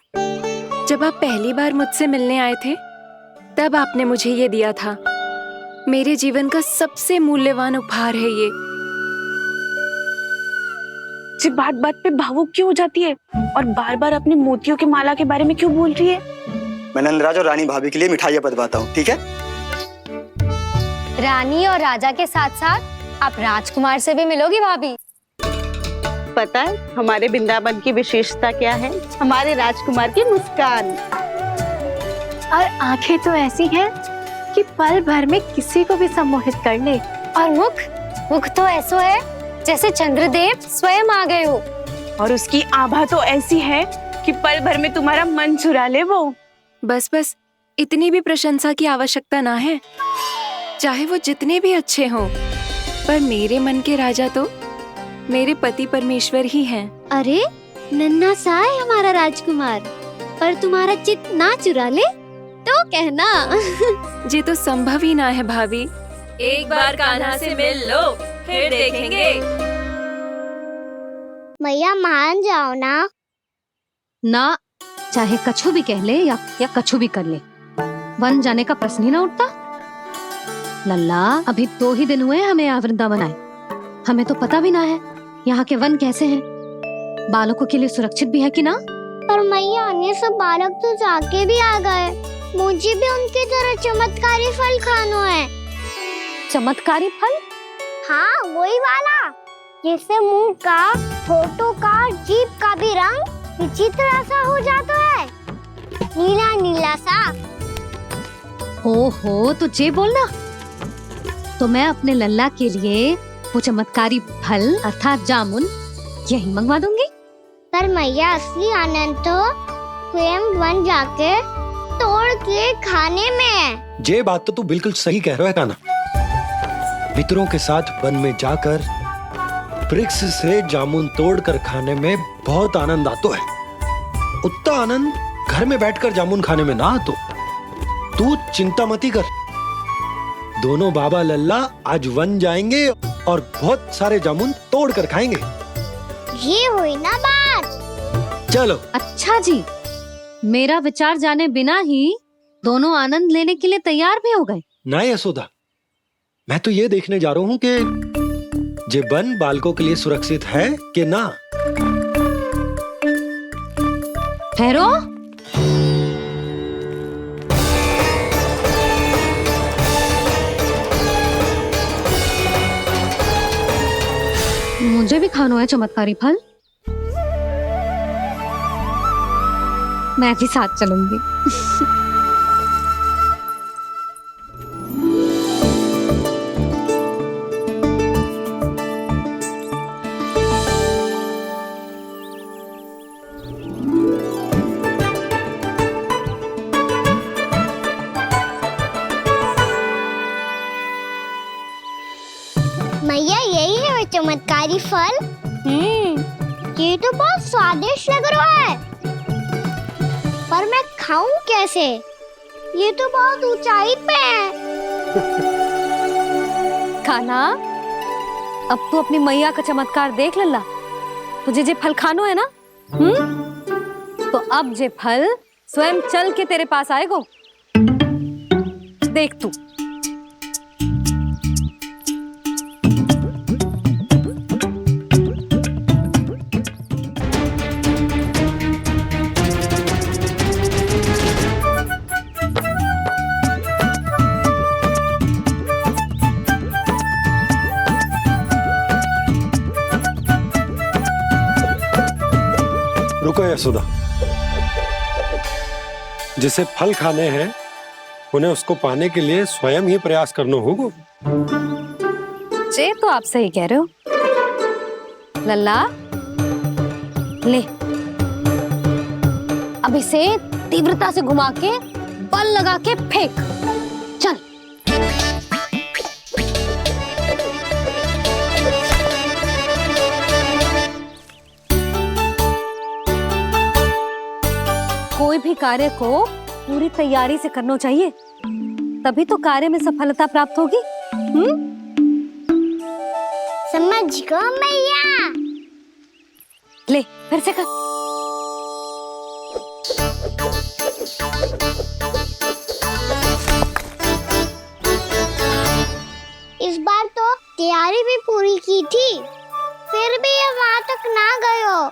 N: जब आप पहली बार मुझसे मिलने आए थे, तब आपने मुझे ये दिया था। मेरे जीवन का सबसे मूल्यवान उपहार है ये।
C: जी बात बात पे भावुक क्यों हो जाती है और बार बार अपनी मोतियों की माला के बारे में क्यों बोल रही है?
Q: मैं नंदराज और रानी भाभी के लिए मिठाइयाँ बंटवाता हूँ, ठीक है?
B: रानी और राजा के साथ साथ आप राजकुमार से भी मिलोगी भाभी।
C: पता है हमारे वृंदावन की विशेषता क्या है? हमारे राजकुमार की मुस्कान।
G: और आंखें तो ऐसी हैं कि पल भर में किसी को भी सम्मोहित कर ले।
B: और मुख तो ऐसा है जैसे चंद्रदेव स्वयं आ गए हो।
C: और उसकी आभा तो ऐसी है कि पल भर में तुम्हारा मन चुरा ले वो।
N: बस बस, इतनी भी प्रशंसा की आवश्यकता ना है। चाहे वो जितने भी अच्छे हों, पर मेरे मन के राजा तो मेरे पति परमेश्वर ही हैं।
B: अरे नन्हा सा है हमारा राजकुमार, पर तुम्हारा चित्त ना चुरा ले तो कहना।
N: ये तो संभव ही ना है भाभी।
H: एक बार कान्हा से मिल लो, फिर देखेंगे।
A: मैया मान जाओ ना।
B: ना, चाहे कछु भी कह ले या कछु भी कर ले, वन जाने का प्रश्न ही ना उठता। लल्ला, अभी 2 ही दिन हुए हमें यहाँ वृंदावन आए। हमें तो पता भी ना है यहाँ के वन कैसे हैं, बालकों के लिए सुरक्षित भी है कि ना।
A: पर मैया, अन्य सब बालक तो जाके भी आ गए। मुझे भी उनकी तरह चमत्कारी फल खाना है।
B: चमत्कारी फल?
A: हाँ, वही वाला जिससे मुंह का, होठों का, जीभ का भी रंग विचित्र सा हो जाता है, नीला नीला सा।
B: ओहो, तो जे बोलना। तो मैं अपने लल्ला के लिए वो चमत्कारी फल अर्थात जामुन यही मंगवा दूंगी।
A: पर मैया, असली आनंद तो स्वयं वन जाके तोड़ के खाने में है।
D: ये बात तो तू बिल्कुल सही कह रहा है कान्हा। मित्रों के साथ वन में जाकर वृक्ष से जामुन तोड़कर खाने में बहुत आनंद आता है। उतना आनंद घर में बैठकर जामुन खाने में ना आतो। तू चिंता मती कर, दोनों बाबा लल्ला आज वन जाएंगे और बहुत सारे जामुन तोड़ कर खाएंगे।
A: ये हुई ना बात।
D: चलो।
B: अच्छा जी, मेरा विचार जाने बिना ही दोनों आनंद लेने के लिए तैयार भी हो गए।
D: ना यशोदा, मैं तो ये देखने जा रहा हूँ कि ये वन बालकों के लिए सुरक्षित है कि ना।
B: ठहरो, मुझे भी खाना है चमत्कारी फल। मैं भी साथ चलूंगी।
A: मैया यही है वो चमत्कारी फल। ये तो बहुत स्वादिष्ट लग रहा है, पर मैं खाऊं कैसे? ये तो बहुत ऊंचाई पे है।
B: खाना, अब तू अपनी मैया का चमत्कार देख लल्ला। तुझे जे फल खानो है ना, तो अब जे फल स्वयं चल के तेरे पास आएगो। देख तू।
D: रुको यशोदा, जिसे फल खाने हैं उन्हें उसको पाने के लिए स्वयं ही प्रयास करना होगा।
B: जे तो आप सही कह रहे हो लल्ला। ले, अब इसे तीव्रता से घुमा के बल लगा के फेंक। चल। कोई भी कार्य को पूरी तैयारी से करना चाहिए, तभी तो कार्य में सफलता प्राप्त होगी।
A: समझ गो मैया।
B: ले, फिर से कर।
A: इस बार तो तैयारी भी पूरी की थी, फिर भी ये वहां तक ना गए हो।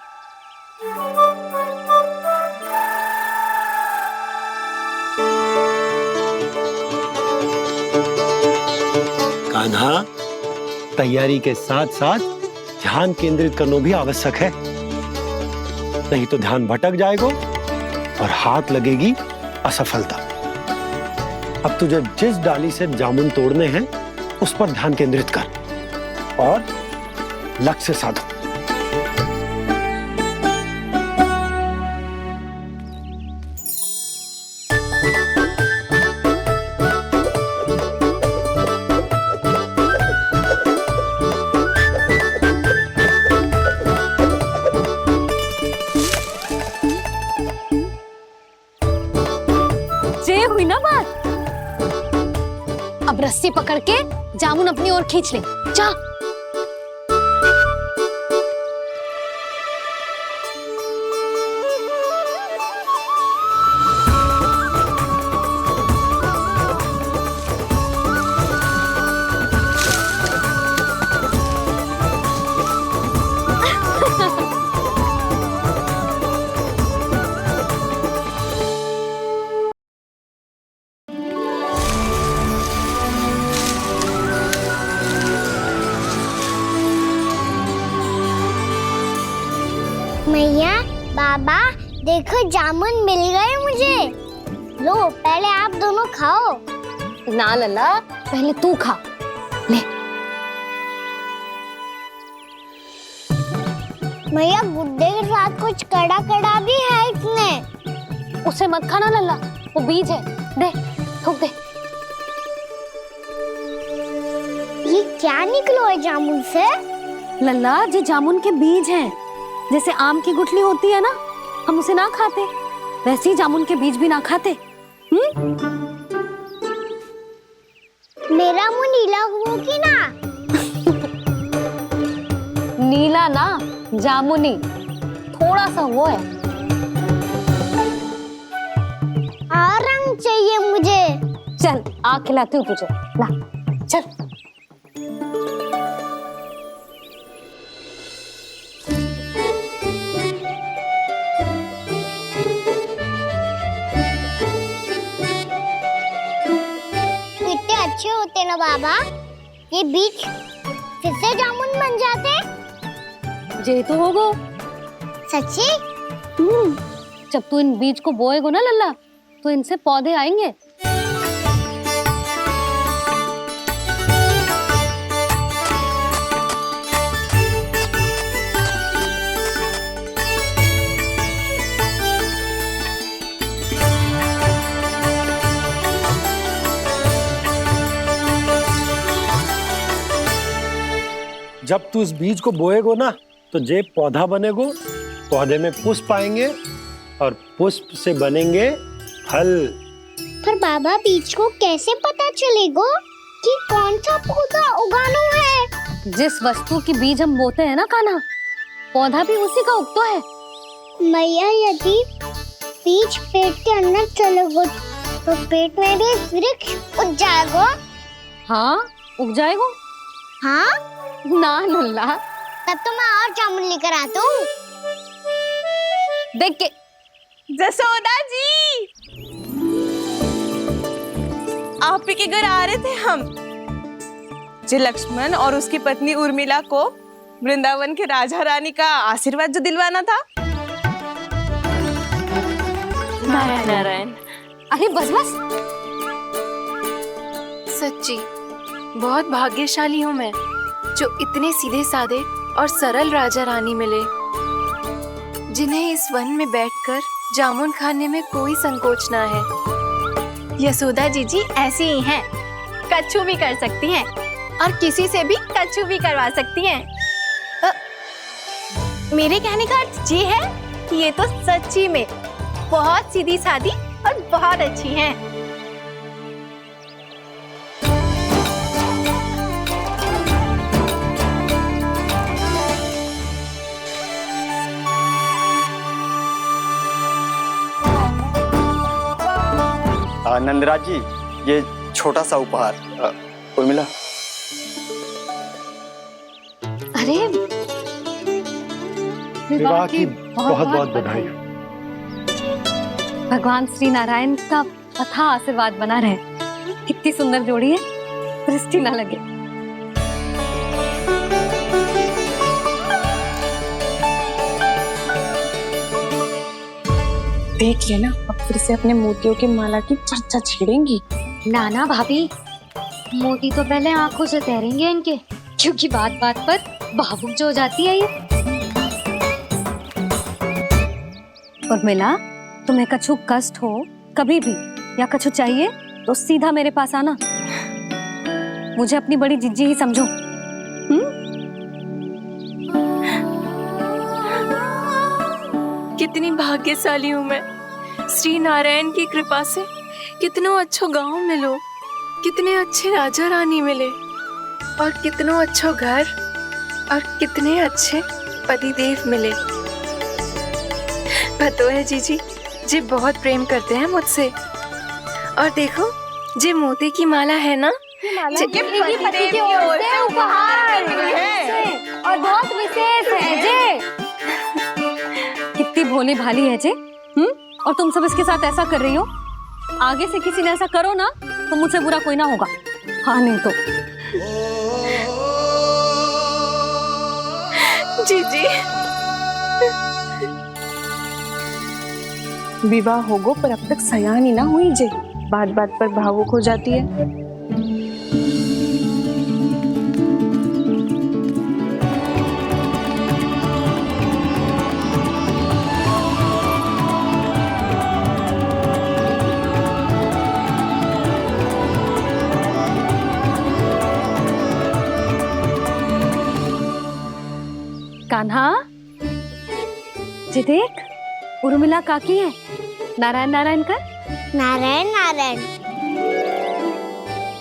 D: कान्हा, तैयारी के साथ साथ ध्यान केंद्रित करना भी आवश्यक है, नहीं तो ध्यान भटक जाएगा और हाथ लगेगी असफलता। अब तुझे जिस डाली से जामुन तोड़ने हैं उस पर ध्यान केंद्रित कर और लक्ष्य साधो।
B: हुई ना बात। अब रस्सी पकड़ के जामुन अपनी ओर खींच ले। जा।
A: मैया, बाबा, देखो जामुन मिल गए मुझे। लो, पहले आप दोनों खाओ।
B: ना लल्ला, पहले तू खा। ले।
A: मैया, गुड्डे के साथ कुछ कड़ा कड़ा भी है इसमें।
B: उसे मत खाना लल्ला, वो बीज है। दे, थूक दे।
A: ये क्या निकलो है जामुन से?
B: लल्ला, ये जामुन के बीज हैं। जैसे आम की गुठली होती है ना, हम उसे ना खाते, वैसे ही जामुन के बीज भी ना खाते।
A: मेरा मुंह नीला हुआ कि ना?
B: नीला ना, जामुनी, थोड़ा सा वो है।
A: और रंग चाहिए मुझे।
B: चल आ खिलाती हूँ तुझे, ला चल।
A: कितने अच्छे होते ना बाबा, ये बीज फिर से जामुन बन जाते।
B: जे तो होगो।
A: सच्ची?
B: जब तू इन बीज को बोएगो ना लल्ला, तो इनसे पौधे आएंगे।
D: जब तू इस बीज को बोएगो ना, तो जे पौधा बनेगो, पौधे में पुष्प आएंगे और पुष्प से बनेंगे फल।
A: पर बाबा बीज को कैसे पता चलेगा कि कौन सा पौधा उगाना है?
B: जिस वस्तु की बीज हम बोते हैं ना कान्हा, पौधा भी उसी का उगता है।
A: मैया यदि बीज पेट के अंदर चलेगा तो पेट में भी वृक्ष उग जाएगा।
B: हाँ उग जाएगा।
A: हाँ
B: ना नल्ला,
A: तब तो मैं और जामुन लेकर आता हूँ।
B: देख के
C: जसोदा जी, आप ही के घर आ रहे थे हम। जो लक्ष्मण और उसकी पत्नी उर्मिला को वृंदावन के राजा रानी का आशीर्वाद जो दिलवाना था।
N: नारायण नारायण।
B: अरे बस बस।
N: सच्ची बहुत भाग्यशाली हूँ मैं, जो इतने सीधे साधे और सरल राजा रानी मिले, जिन्हें इस वन में बैठकर जामुन खाने में कोई संकोच ना है।
R: यशोदा जीजी ऐसी ही हैं, कच्छू भी कर सकती हैं और किसी से भी कच्छू भी करवा सकती हैं। मेरे कहने का अर्थ ये है कि ये तो सच्ची में बहुत सीधी सादी और बहुत अच्छी हैं।
Q: नंदराज जी, ये छोटा सा उपहार। उर्मिला।
B: अरे
D: विवाह की बहुत बहुत बधाई।
B: भगवान श्री नारायण का अथाह आशीर्वाद बना रहे। कितनी सुंदर जोड़ी है, दृष्टि ना लगे।
C: देख लेना, अब फिर से अपने मोतियों की माला की चर्चा छेड़ेंगी।
A: नाना भाभी, मोती तो पहले आंखों से तैरेंगे इनके, क्योंकि बात बात पर भावुक जो हो जाती है ये।
B: उर्मिला, तुम्हें कछु कष्ट हो कभी भी या कछु चाहिए तो सीधा मेरे पास आना। मुझे अपनी बड़ी जिज्जी ही समझो।
N: कितनी भाग्यशाली हूँ मैं, श्री नारायण की कृपा से कितनों अच्छो गांव मिलो, कितने अच्छे राजा रानी मिले और कितनों अच्छो घर और कितने अच्छे पतिदेव मिले। पतो है जीजी, जी बहुत प्रेम करते हैं मुझसे। और देखो, जी मोती की माला है ना,
A: पति की ओर से उपहार है और बहुत विशेष है जे।
B: कितनी भोली भाली है जे। और तुम सब इसके साथ ऐसा कर रही हो। आगे से किसी ने ऐसा करो ना तो मुझसे बुरा कोई ना होगा। हाँ नहीं तो।
N: जीजी,
C: विवाह होगो पर अब तक सयान ही ना हुई जे, बात बात पर भावुक हो जाती है।
B: कान्हा, जी देख, उर्मिला काकी है। नारायण नारायण कर।
A: नारायण नारायण।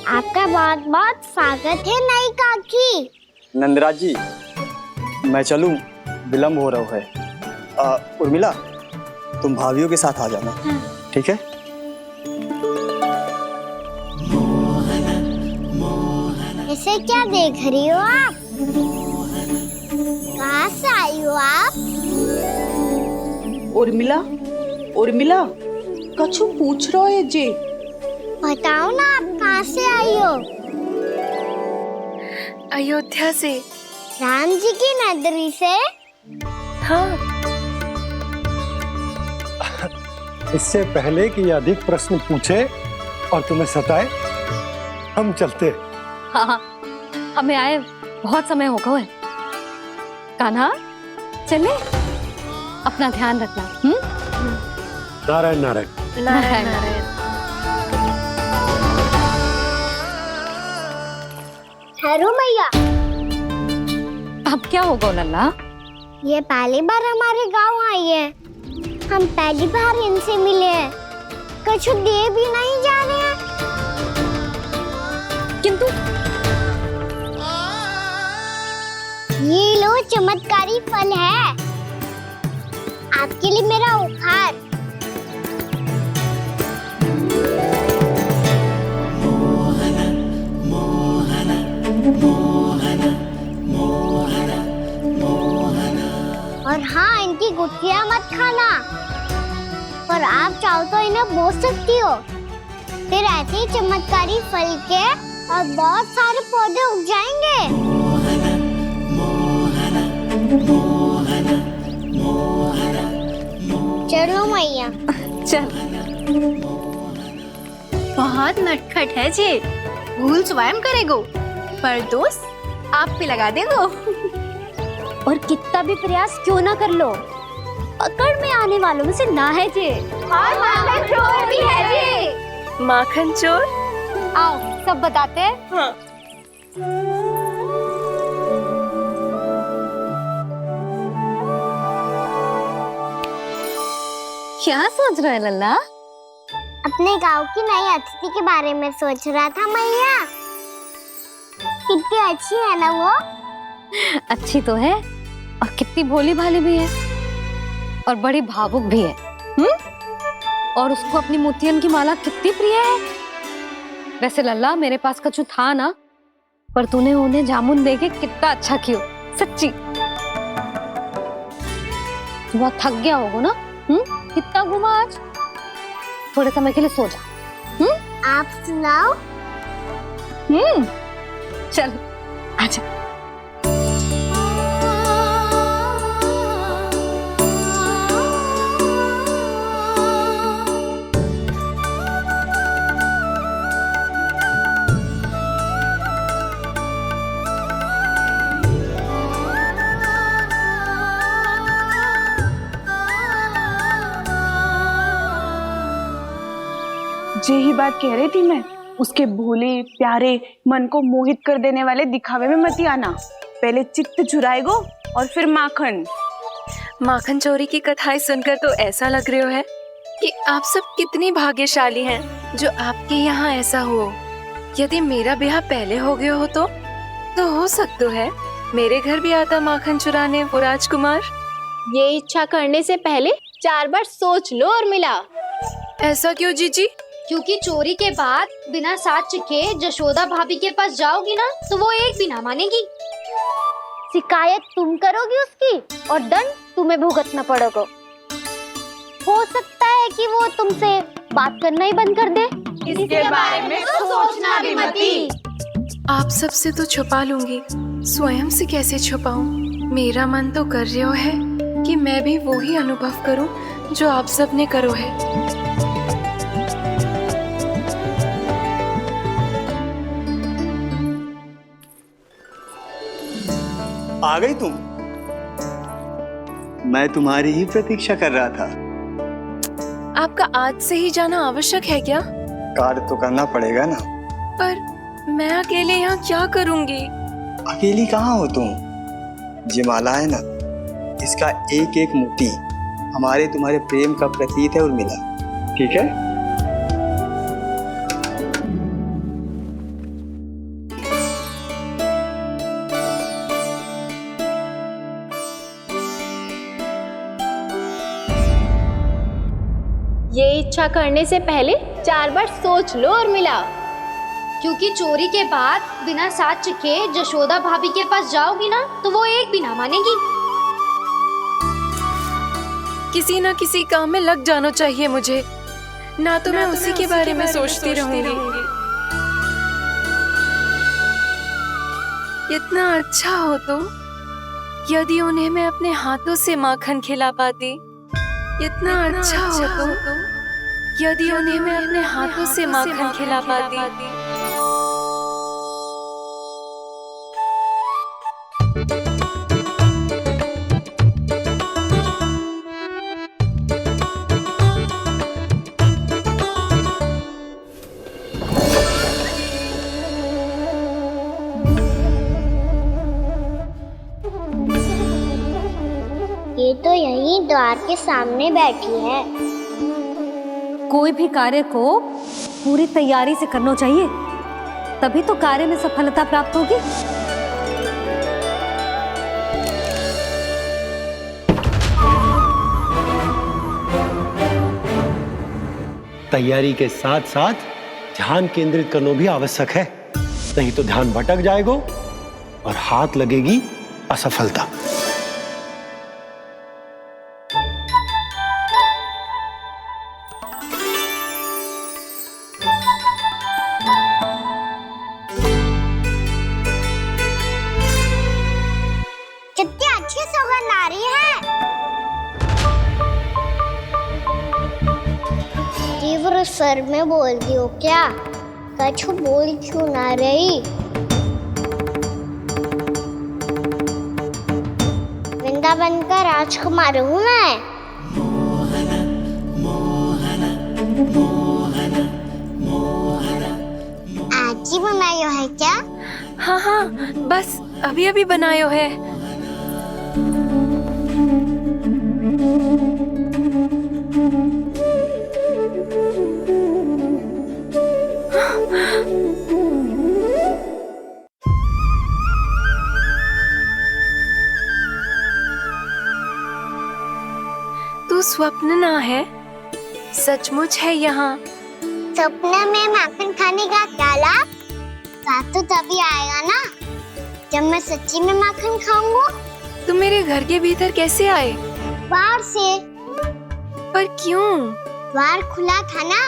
A: आपका बहुत बहुत स्वागत है नई काकी।
Q: नंदराज जी, मैं चलूं, विलम्ब हो रहा है। उर्मिला, तुम भाभियों के साथ आ जाना, ठीक है?
A: इसे क्या देख रही हो आप? कहाँ से आई हो आप?
C: उर्मिला, उर्मिला, कछु पूछ रहा है जी।
A: बताओ ना आप कहाँ से आई हो?
N: अयोध्या से।
A: राम जी की नगरी से?
N: हाँ।
D: इससे पहले कि ये अधिक प्रश्न पूछे और तुम्हें सताए, हम चलते।
B: हाँ, हमें आए बहुत समय हो गया है। कान्हा, चले, अपना ध्यान रखना।
D: नारायण नारायण।
N: नारायण नारायण।
A: ठहरो मैया।
B: अब क्या होगा लल्ला?
A: ये पहली बार हमारे गांव आई है। हम पहली बार इनसे मिले हैं। कुछ दे भी नहीं जा रहे हैं।
B: किंतु
A: ये लो चमत्कारी फल है, आपके लिए मेरा उपहार। और हाँ, इनकी गुठलियां मत खाना, पर आप चाहो तो इन्हें बो सकती हो। फिर ऐसे ही चमत्कारी फल के और बहुत सारे पौधे उग जाएंगे। चलो मैया।
B: चल।
R: बहुत नटखट है जी, भूल स्वयं करेगो, पर दोस्त आप पे लगा देगो।
B: और कितना भी प्रयास क्यों ना कर लो, पकड़ में आने वालों में से ना है जी।
R: और माखन चोर भी है जी।
N: माखन चोर?
B: आओ सब बताते हैं।
C: हाँ।
B: क्या सोच रहे हैं लल्ला?
A: अपने गांव की नई अतिथि के बारे में सोच रहा था मैया। कितनी अच्छी है ना वो?
B: अच्छी तो है, और कितनी भोली भाली भी है, और बड़ी भावुक भी है। और उसको अपनी मोतियन की माला कितनी प्रिय है। वैसे लल्ला, मेरे पास कछु था ना, पर तूने उन्हें जामुन देके कितना अच्छा किया, सच्ची। तू बहुत थक गया होगा ना? कितना घुमा आज? थोड़े समय के लिए सो जा।
A: आप सुनाओ।
B: चल आजा।
C: यही बात कह रही थी मैं, उसके भोले प्यारे मन को मोहित कर देने वाले दिखावे में मत आना। पहले चित्त चुराएगो और फिर माखन।
N: माखन चोरी की कथाएं सुनकर तो ऐसा लग रहा है कि आप सब कितनी भाग्यशाली हैं जो आपके यहाँ ऐसा हो। यदि मेरा ब्याह पहले हो गया हो तो हो सकता है मेरे घर भी आता माखन चुराने वो राजकुमार।
R: ये इच्छा करने से पहले 4 बार सोच लो और मिला।
N: ऐसा क्यों जीजी?
S: क्योंकि चोरी के बाद बिना साथ चिखे जशोदा भाभी के पास जाओगी ना, तो वो एक भी ना मानेगी।
A: शिकायत तुम करोगी उसकी और दंड तुम्हें भुगतना पड़ेगा। हो सकता है कि वो तुमसे बात करना ही बंद कर दे।
R: इसके बारे में तो सोचना भी मती।
N: आप सबसे तो छुपा लूंगी, स्वयं से कैसे छुपाऊं? मेरा मन तो कर रहा है कि मैं भी वो ही अनुभव करूं जो आप सब ने करो है।
Q: आ गई तुम? मैं तुम्हारी ही प्रतीक्षा कर रहा था।
N: आपका आज से ही जाना आवश्यक है क्या?
Q: कार्य तो करना पड़ेगा ना।
N: पर मैं अकेले यहाँ क्या करूंगी?
Q: अकेली कहाँ हो तुम? ये माला है ना, इसका एक एक मोती हमारे तुम्हारे प्रेम का प्रतीक है उर्मिला, ठीक है?
R: ये इच्छा करने से पहले 4 बार सोच लो और मिलाओ।
S: क्योंकि चोरी के बाद बिना साथ चखे जशोदा भाभी के पास जाओगी ना तो वो एक भी ना मानेगी।
N: किसी ना किसी काम में लग जाना चाहिए मुझे, ना तो मैं उसी के बारे में सोचती रहूंगी। इतना अच्छा हो तो यदि उन्हें मैं अपने हाथों से माखन खिला पाती। इतना अच्छा हो तो यदि उन्हें मैं अपने हाथों से माखन खिला पाती।
A: ये तो यहीं द्वार के सामने बैठी है।
B: कोई भी कार्य को पूरी तैयारी से करना चाहिए, तभी तो कार्य में सफलता प्राप्त होगी।
D: तैयारी के साथ साथ ध्यान केंद्रित करना भी आवश्यक है, नहीं तो ध्यान भटक जाएगा और हाथ लगेगी असफलता।
A: कितनी अच्छी सुगंध आ रही है। तीव्र स्वर में बोलती हो क्या? कछु बोल क्यों ना रही? वृंदावन का राजकुमार हूँ मैं। आज ही बनायो है क्या?
N: हाँ हाँ, बस अभी अभी बनायो है। तू स्वप्न ना है, सचमुच है यहाँ।
A: सपने में माखन खाने का डाला तो तभी आएगा ना जब मैं सच्ची में माखन खाऊंगा।
N: तुम मेरे घर के भीतर कैसे आए?
A: बाहर से।
N: पर क्यों?
A: द्वार खुला था ना।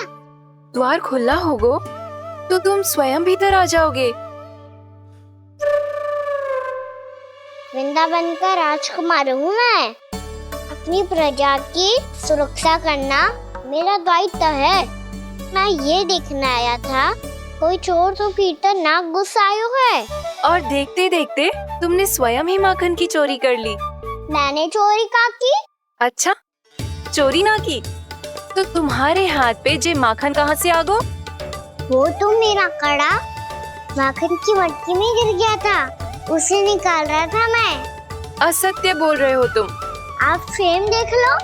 N: द्वार खुला होगा तो तुम स्वयं भीतर आ जाओगे।
A: वृंदावन का राजकुमार हूँ मैं। अपनी प्रजा की सुरक्षा करना मेरा दायित्व है। मैं ये देखने आया था कोई चोर तो भीतर ना घुस आयो है।
N: और देखते देखते तुमने स्वयं ही माखन की चोरी कर ली।
A: मैंने चोरी का की?
N: अच्छा, चोरी ना की तो तुम्हारे हाथ पे जे माखन कहाँ से आ गो?
A: वो तो मेरा कड़ा माखन की मटकी में गिर गया था, उसे निकाल रहा था मैं।
N: असत्य बोल रहे हो तुम।
A: आप स्वयं देख लो।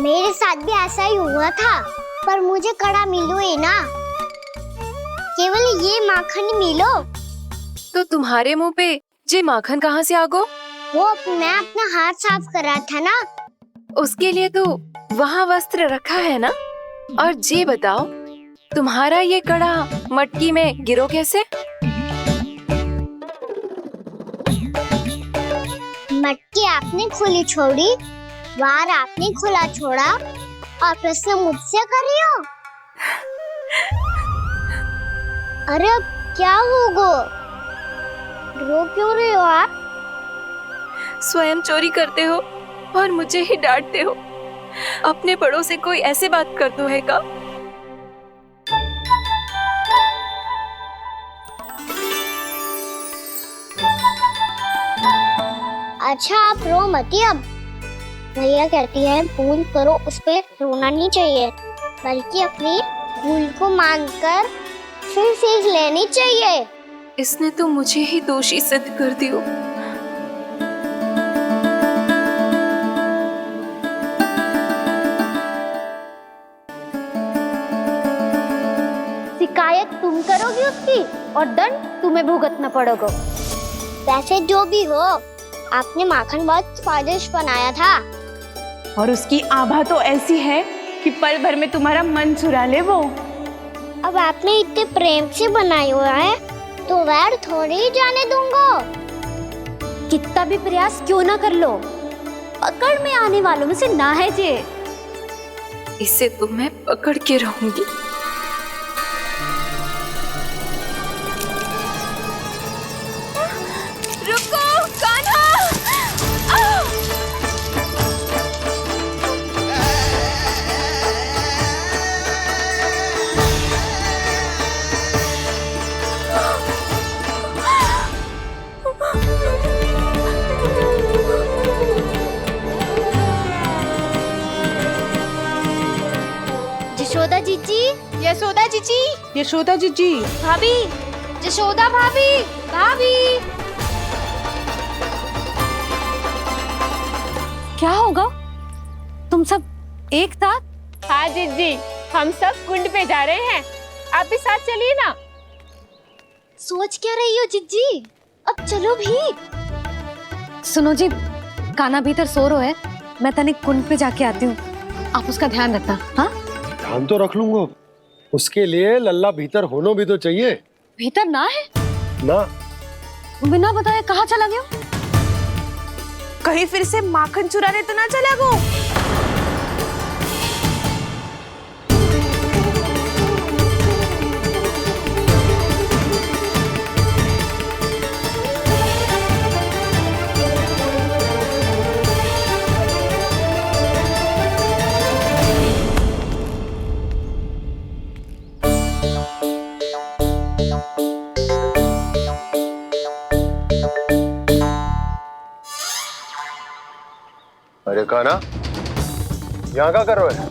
A: मेरे साथ भी ऐसा ही हुआ था, पर मुझे कड़ा मिलो ही ना, केवल ये माखन ही मिलो।
N: तो तुम्हारे मुंह पे जे माखन कहाँ से आ गो?
A: वो मैं अपना हाथ साफ कर रहा था ना।
N: उसके लिए तो वहाँ वस्त्र रखा है ना। और जे बताओ, तुम्हारा ये कड़ा मटकी में गिरो कैसे?
A: मटकी आपने खुली छोड़ी, द्वार आपने खुला छोड़ा और प्रश्न मुझसे कर रही हो? अरे अब क्या होगा? रो क्यों रहे हो आप?
N: स्वयं चोरी करते हो और मुझे ही डांटते हो। अपने बड़ों से कोई ऐसे बात करते है का?
A: अच्छा आप रो मती। अब भैया कहती है भूल करो, उस पे रोना नहीं चाहिए, बल्कि अपनी भूल को मानकर फिर सीख लेनी चाहिए।
N: इसने तो मुझे ही दोषी सिद्ध कर दियो।
A: शिकायत तुम करोगी उसकी और दंड तुम्हें भुगतना पड़ेगा। वैसे जो भी हो, आपने माखन बहुत स्वादिष्ट बनाया था।
C: और उसकी आभा तो ऐसी है कि पल भर में तुम्हारा मन चुरा ले वो।
A: अब आपने इतने प्रेम से बनाया हुआ है तो वैर थोड़ी ही जाने दूंगा।
B: कितना भी प्रयास क्यों ना कर लो, पकड़ में आने वालों में से ना है जे।
N: इसे तो मैं पकड़ के रहूंगी।
P: रुको कान्हा।
A: यशोदा जीजी,
R: यशोदा जीजी,
C: यशोदा जीजी,
S: भाभी, यशोदा भाभी, भाभी।
B: क्या होगा? तुम सब एक साथ?
C: हाँ जीजी, हम सब कुंड पे जा रहे हैं, आप भी साथ चलिए ना।
S: सोच क्या रही हो जिज्जी? अब चलो भी।
B: सुनो जी, कान्हा भीतर सो रो है, मैं तनिक कुंड पे जाके आती हूँ, आप उसका ध्यान रखना। हाँ,
D: ध्यान तो रख लूंगा, उसके लिए लल्ला भीतर होना भी तो चाहिए।
B: भीतर ना है?
D: ना।
B: बिना बताए कहाँ चला गया?
C: कहीं फिर से माखन चुराने तो ना चला गो।
F: अरे कान्हा, यहाँ क्या कर रहे हो?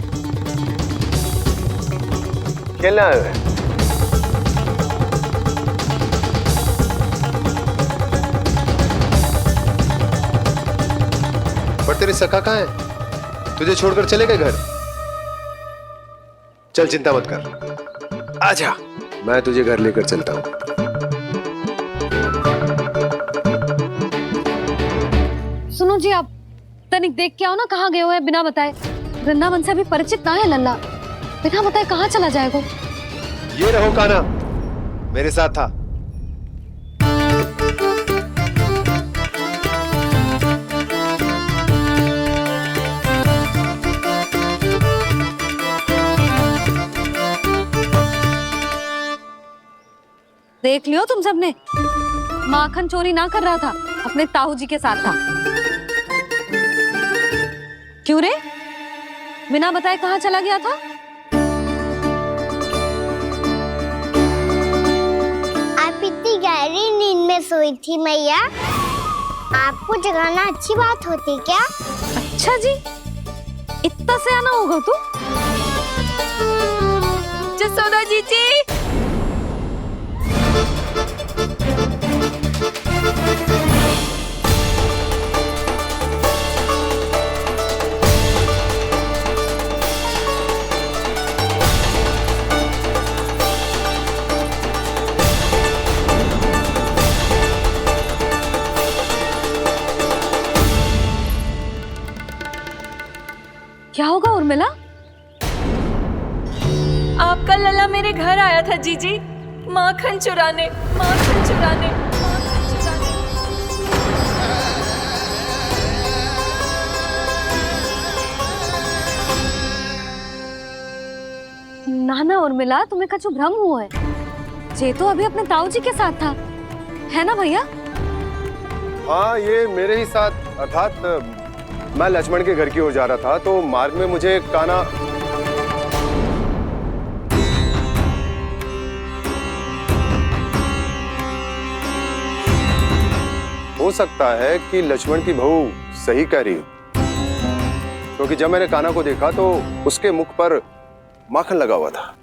F: खेलने आए हुए? पर तेरे सखा कहाँ है? तुझे छोड़कर चले गए घर? चल चिंता मत कर, आजा, मैं तुझे घर लेकर चलता हूँ।
B: सुनो जी, आप तनिक देख के आओ ना कहाँ गए हुए हैं बिना बताए। वृंदावन से अभी परिचित ना है लल्ला, बिना बताए कहाँ चला जाएगा?
F: ये रहो कान्हा, मेरे साथ था।
B: देख लियो तुम सबने, माखन चोरी ना कर रहा था, अपने ताऊ जी के साथ था। क्यों रे, बिना बताए कहाँ चला गया था?
A: आप इतनी गहरी नींद में सोई थी मैया, आपको जगाना अच्छी बात होती क्या?
B: अच्छा जी, इतना सयाना होगा तू?
N: यशोदा जीजी,
B: क्या होगा उर्मिला?
N: आपका लल्ला मेरे घर आया था जीजी, माखन चुराने, माखन चुराने, माखन चुराने।
B: नाना उर्मिला, तुम्हें कछु भ्रम हुआ है, ये तो अभी अपने ताऊ जी के साथ था, है ना भैया?
F: हाँ, ये मेरे ही साथ, अर्थात मैं लक्ष्मण के घर की ओर जा रहा था, तो मार्ग में मुझे कान्हा हो सकता है कि लक्ष्मण की बहू सही कह रही हो, क्योंकि जब मैंने कान्हा को देखा तो उसके मुख पर माखन लगा हुआ था।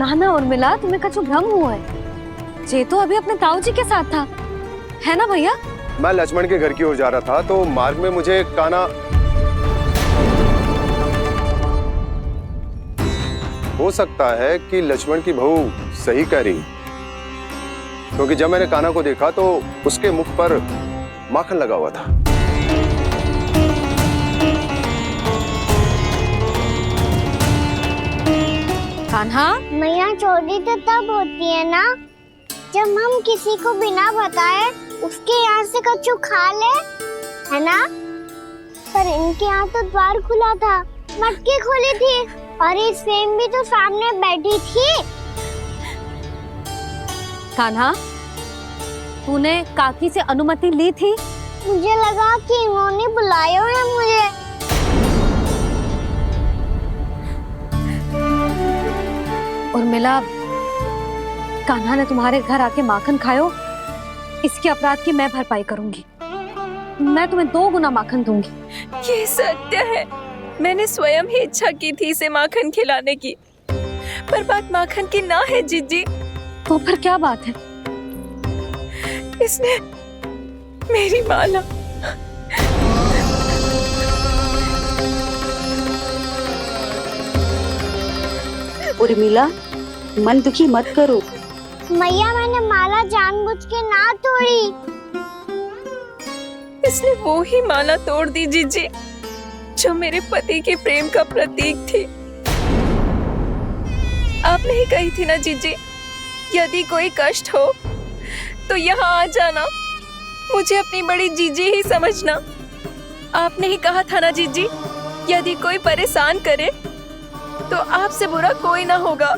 B: नाना उर्मिला, तुम्हें कछु भ्रम हुआ है, ये तो अभी अपने ताऊ जी के साथ था, है ना भैया?
F: मैं लक्ष्मण के घर की ओर जा रहा था तो मार्ग में मुझे कान्हा, हो सकता है कि लक्ष्मण की बहू सही कह रही, क्योंकि जब मैंने कान्हा को देखा तो उसके मुख पर माखन लगा हुआ था।
B: कान्हा,
A: मैया चोरी तो तब होती है ना जब हम किसी को बिना बताए उसके यहाँ से कछु खा ले, है ना? पर इनके यहाँ तो द्वार खुला था, मटकी खोली थी और ये सेम भी तो सामने बैठी थी।
B: कान्हा, तूने काकी से अनुमति ली थी?
A: मुझे लगा कि इन्होंने बुलाया है मुझे।
B: उर्मिला, कान्हा ने तुम्हारे घर आके माखन खायो, इसके अपराध की मैं भरपाई करूंगी। मैं तुम्हें 2 गुना माखन दूंगी।
N: ये सत्य है, मैंने स्वयं ही इच्छा की थी इसे माखन खिलाने की, पर बात माखन की ना है जीजी।
B: तो फिर क्या बात है?
N: इसने मेरी माला,
T: उर्मिला, मन दुखी मत करो।
A: मैया, मैंने माला जानबूझ के ना तोड़ी।
N: इसने वो ही माला तोड़ दी जीजी जो मेरे पति के प्रेम का प्रतीक थी। आपने ही कही थी ना जीजी, यदि कोई कष्ट हो तो यहाँ आ जाना, मुझे अपनी बड़ी जीजी ही समझना। आपने ही कहा था ना जीजी, यदि कोई परेशान करे तो आपसे बुरा कोई ना होगा।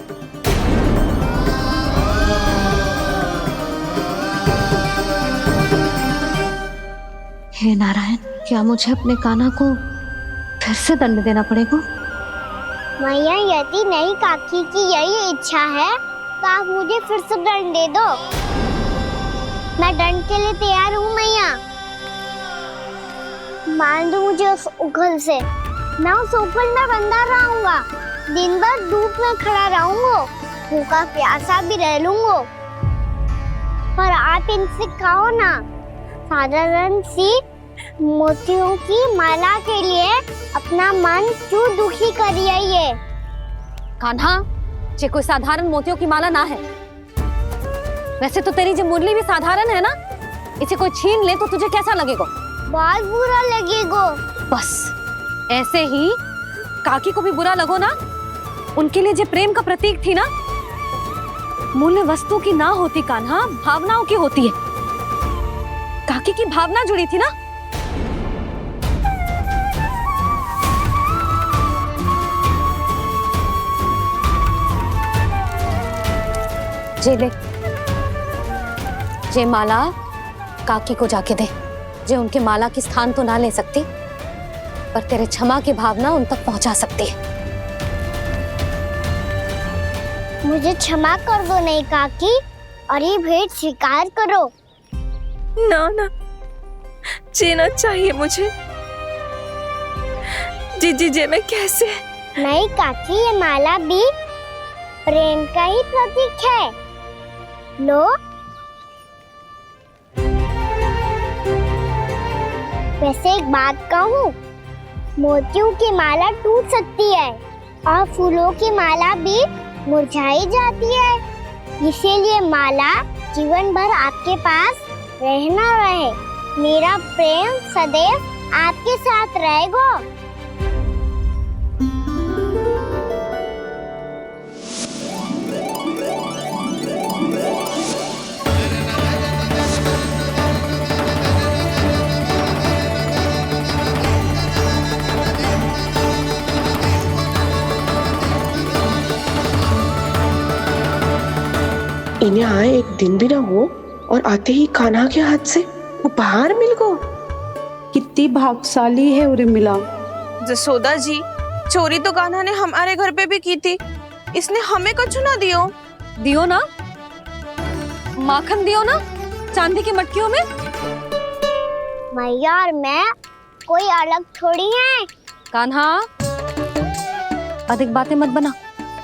B: हे नारायण, क्या मुझे अपने कान्हा को फिर से दंड देना पड़ेगा?
A: मैया, यदि नहीं काकी की यही इच्छा है तो आप मुझे फिर से दंड दे दो। मैं दंड के लिए तैयार हूँ मैया। मान दो मुझे उस उखल से, मैं उस उखल में बंधा रहूंगा, दिन भर धूप में खड़ा रहूंगा, भूखा प्यासा भी रह लूंगा। पर आप इनसे कहो ना, साधारण सी मोतियों की माला के लिए अपना मन क्यों दुखी करिए? ये
B: कान्हा, ये कोई साधारण मोतियों की माला ना है। वैसे तो तेरी जो मुरली भी साधारण है ना, इसे कोई छीन ले तो तुझे कैसा लगेगा?
A: बहुत बुरा लगेगा।
B: बस ऐसे ही काकी को भी बुरा लगो ना। उनके लिए जो प्रेम का प्रतीक थी ना, मूल्य वस्तु की ना होती कान्हा, भावनाओं की होती है। काकी की भावना जुड़ी थी ना। जे ले, जे माला काकी को जाके दे। जे उनके माला की स्थान तो ना ले सकती, पर तेरे क्षमा की भावना उन तक पहुंचा सकती है।
A: मुझे क्षमा कर दो नहीं काकी, और ये भेंट स्वीकार करो।
N: ना ना, जीना चाहिए मुझे। जीजी जे मैं कैसे?
A: नहीं काकी, ये माला भी प्रेम का ही प्रतीक है। लो, वैसे एक बात कहूँ, मोतियों की माला टूट सकती है और फूलों की माला भी मुरझाई जाती है। इसीलिए माला जीवन भर आपके पास रहना रहे। मेरा प्रेम सदैव आपके साथ रहेगा।
T: इन्हें आए एक दिन भी ना हो और आते ही कान्हा के हाथ से उपहार मिल गो। कितनी भाग्यशाली है उर्मिला।
C: जसोदा जी, चोरी तो कान्हा ने हमारे घर पे भी की थी, इसने हमें कुछ ना दियो।
B: दियो ना, माखन दियो ना, चांदी की मटकियों में।
A: मैया और मैं कोई अलग थोड़ी है।
B: कान्हा, अधिक बातें मत बना।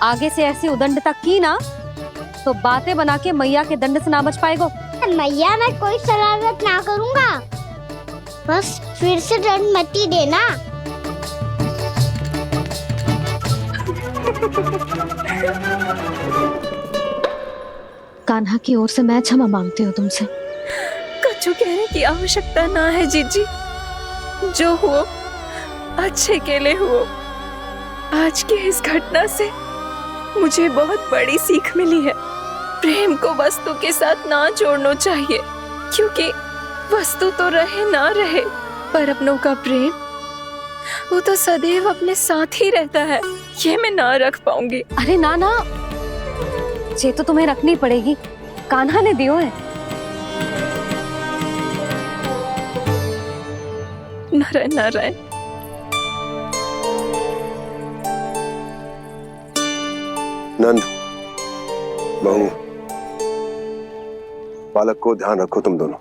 B: आगे से ऐसी उदंडता की ना तो बातें बना के मैया के दंड से ना बच पाएगो।
A: मैया मैं कोई शरारत ना करूंगा, बस फिर से दंड मत ही देना।
B: कान्हा की ओर से मैं क्षमा मांगती हूँ तुमसे।
N: कछु कहने की आवश्यकता ना है जीजी, जो हुआ अच्छे के लिए हुआ। आज की इस घटना से मुझे बहुत बड़ी सीख मिली है। प्रेम को वस्तु के साथ ना जोड़ना चाहिए, क्योंकि वस्तु तो रहे ना रहे, पर अपनों का प्रेम वो तो सदैव अपने साथ ही रहता है। ये मैं ना रख पाऊंगी।
B: अरे ना ना, ये तो तुम्हें रखनी पड़ेगी, कान्हा ने दियो है।
N: नारायण नारायण।
F: नंद, बहू, बालक को ध्यान रखो तुम दोनों।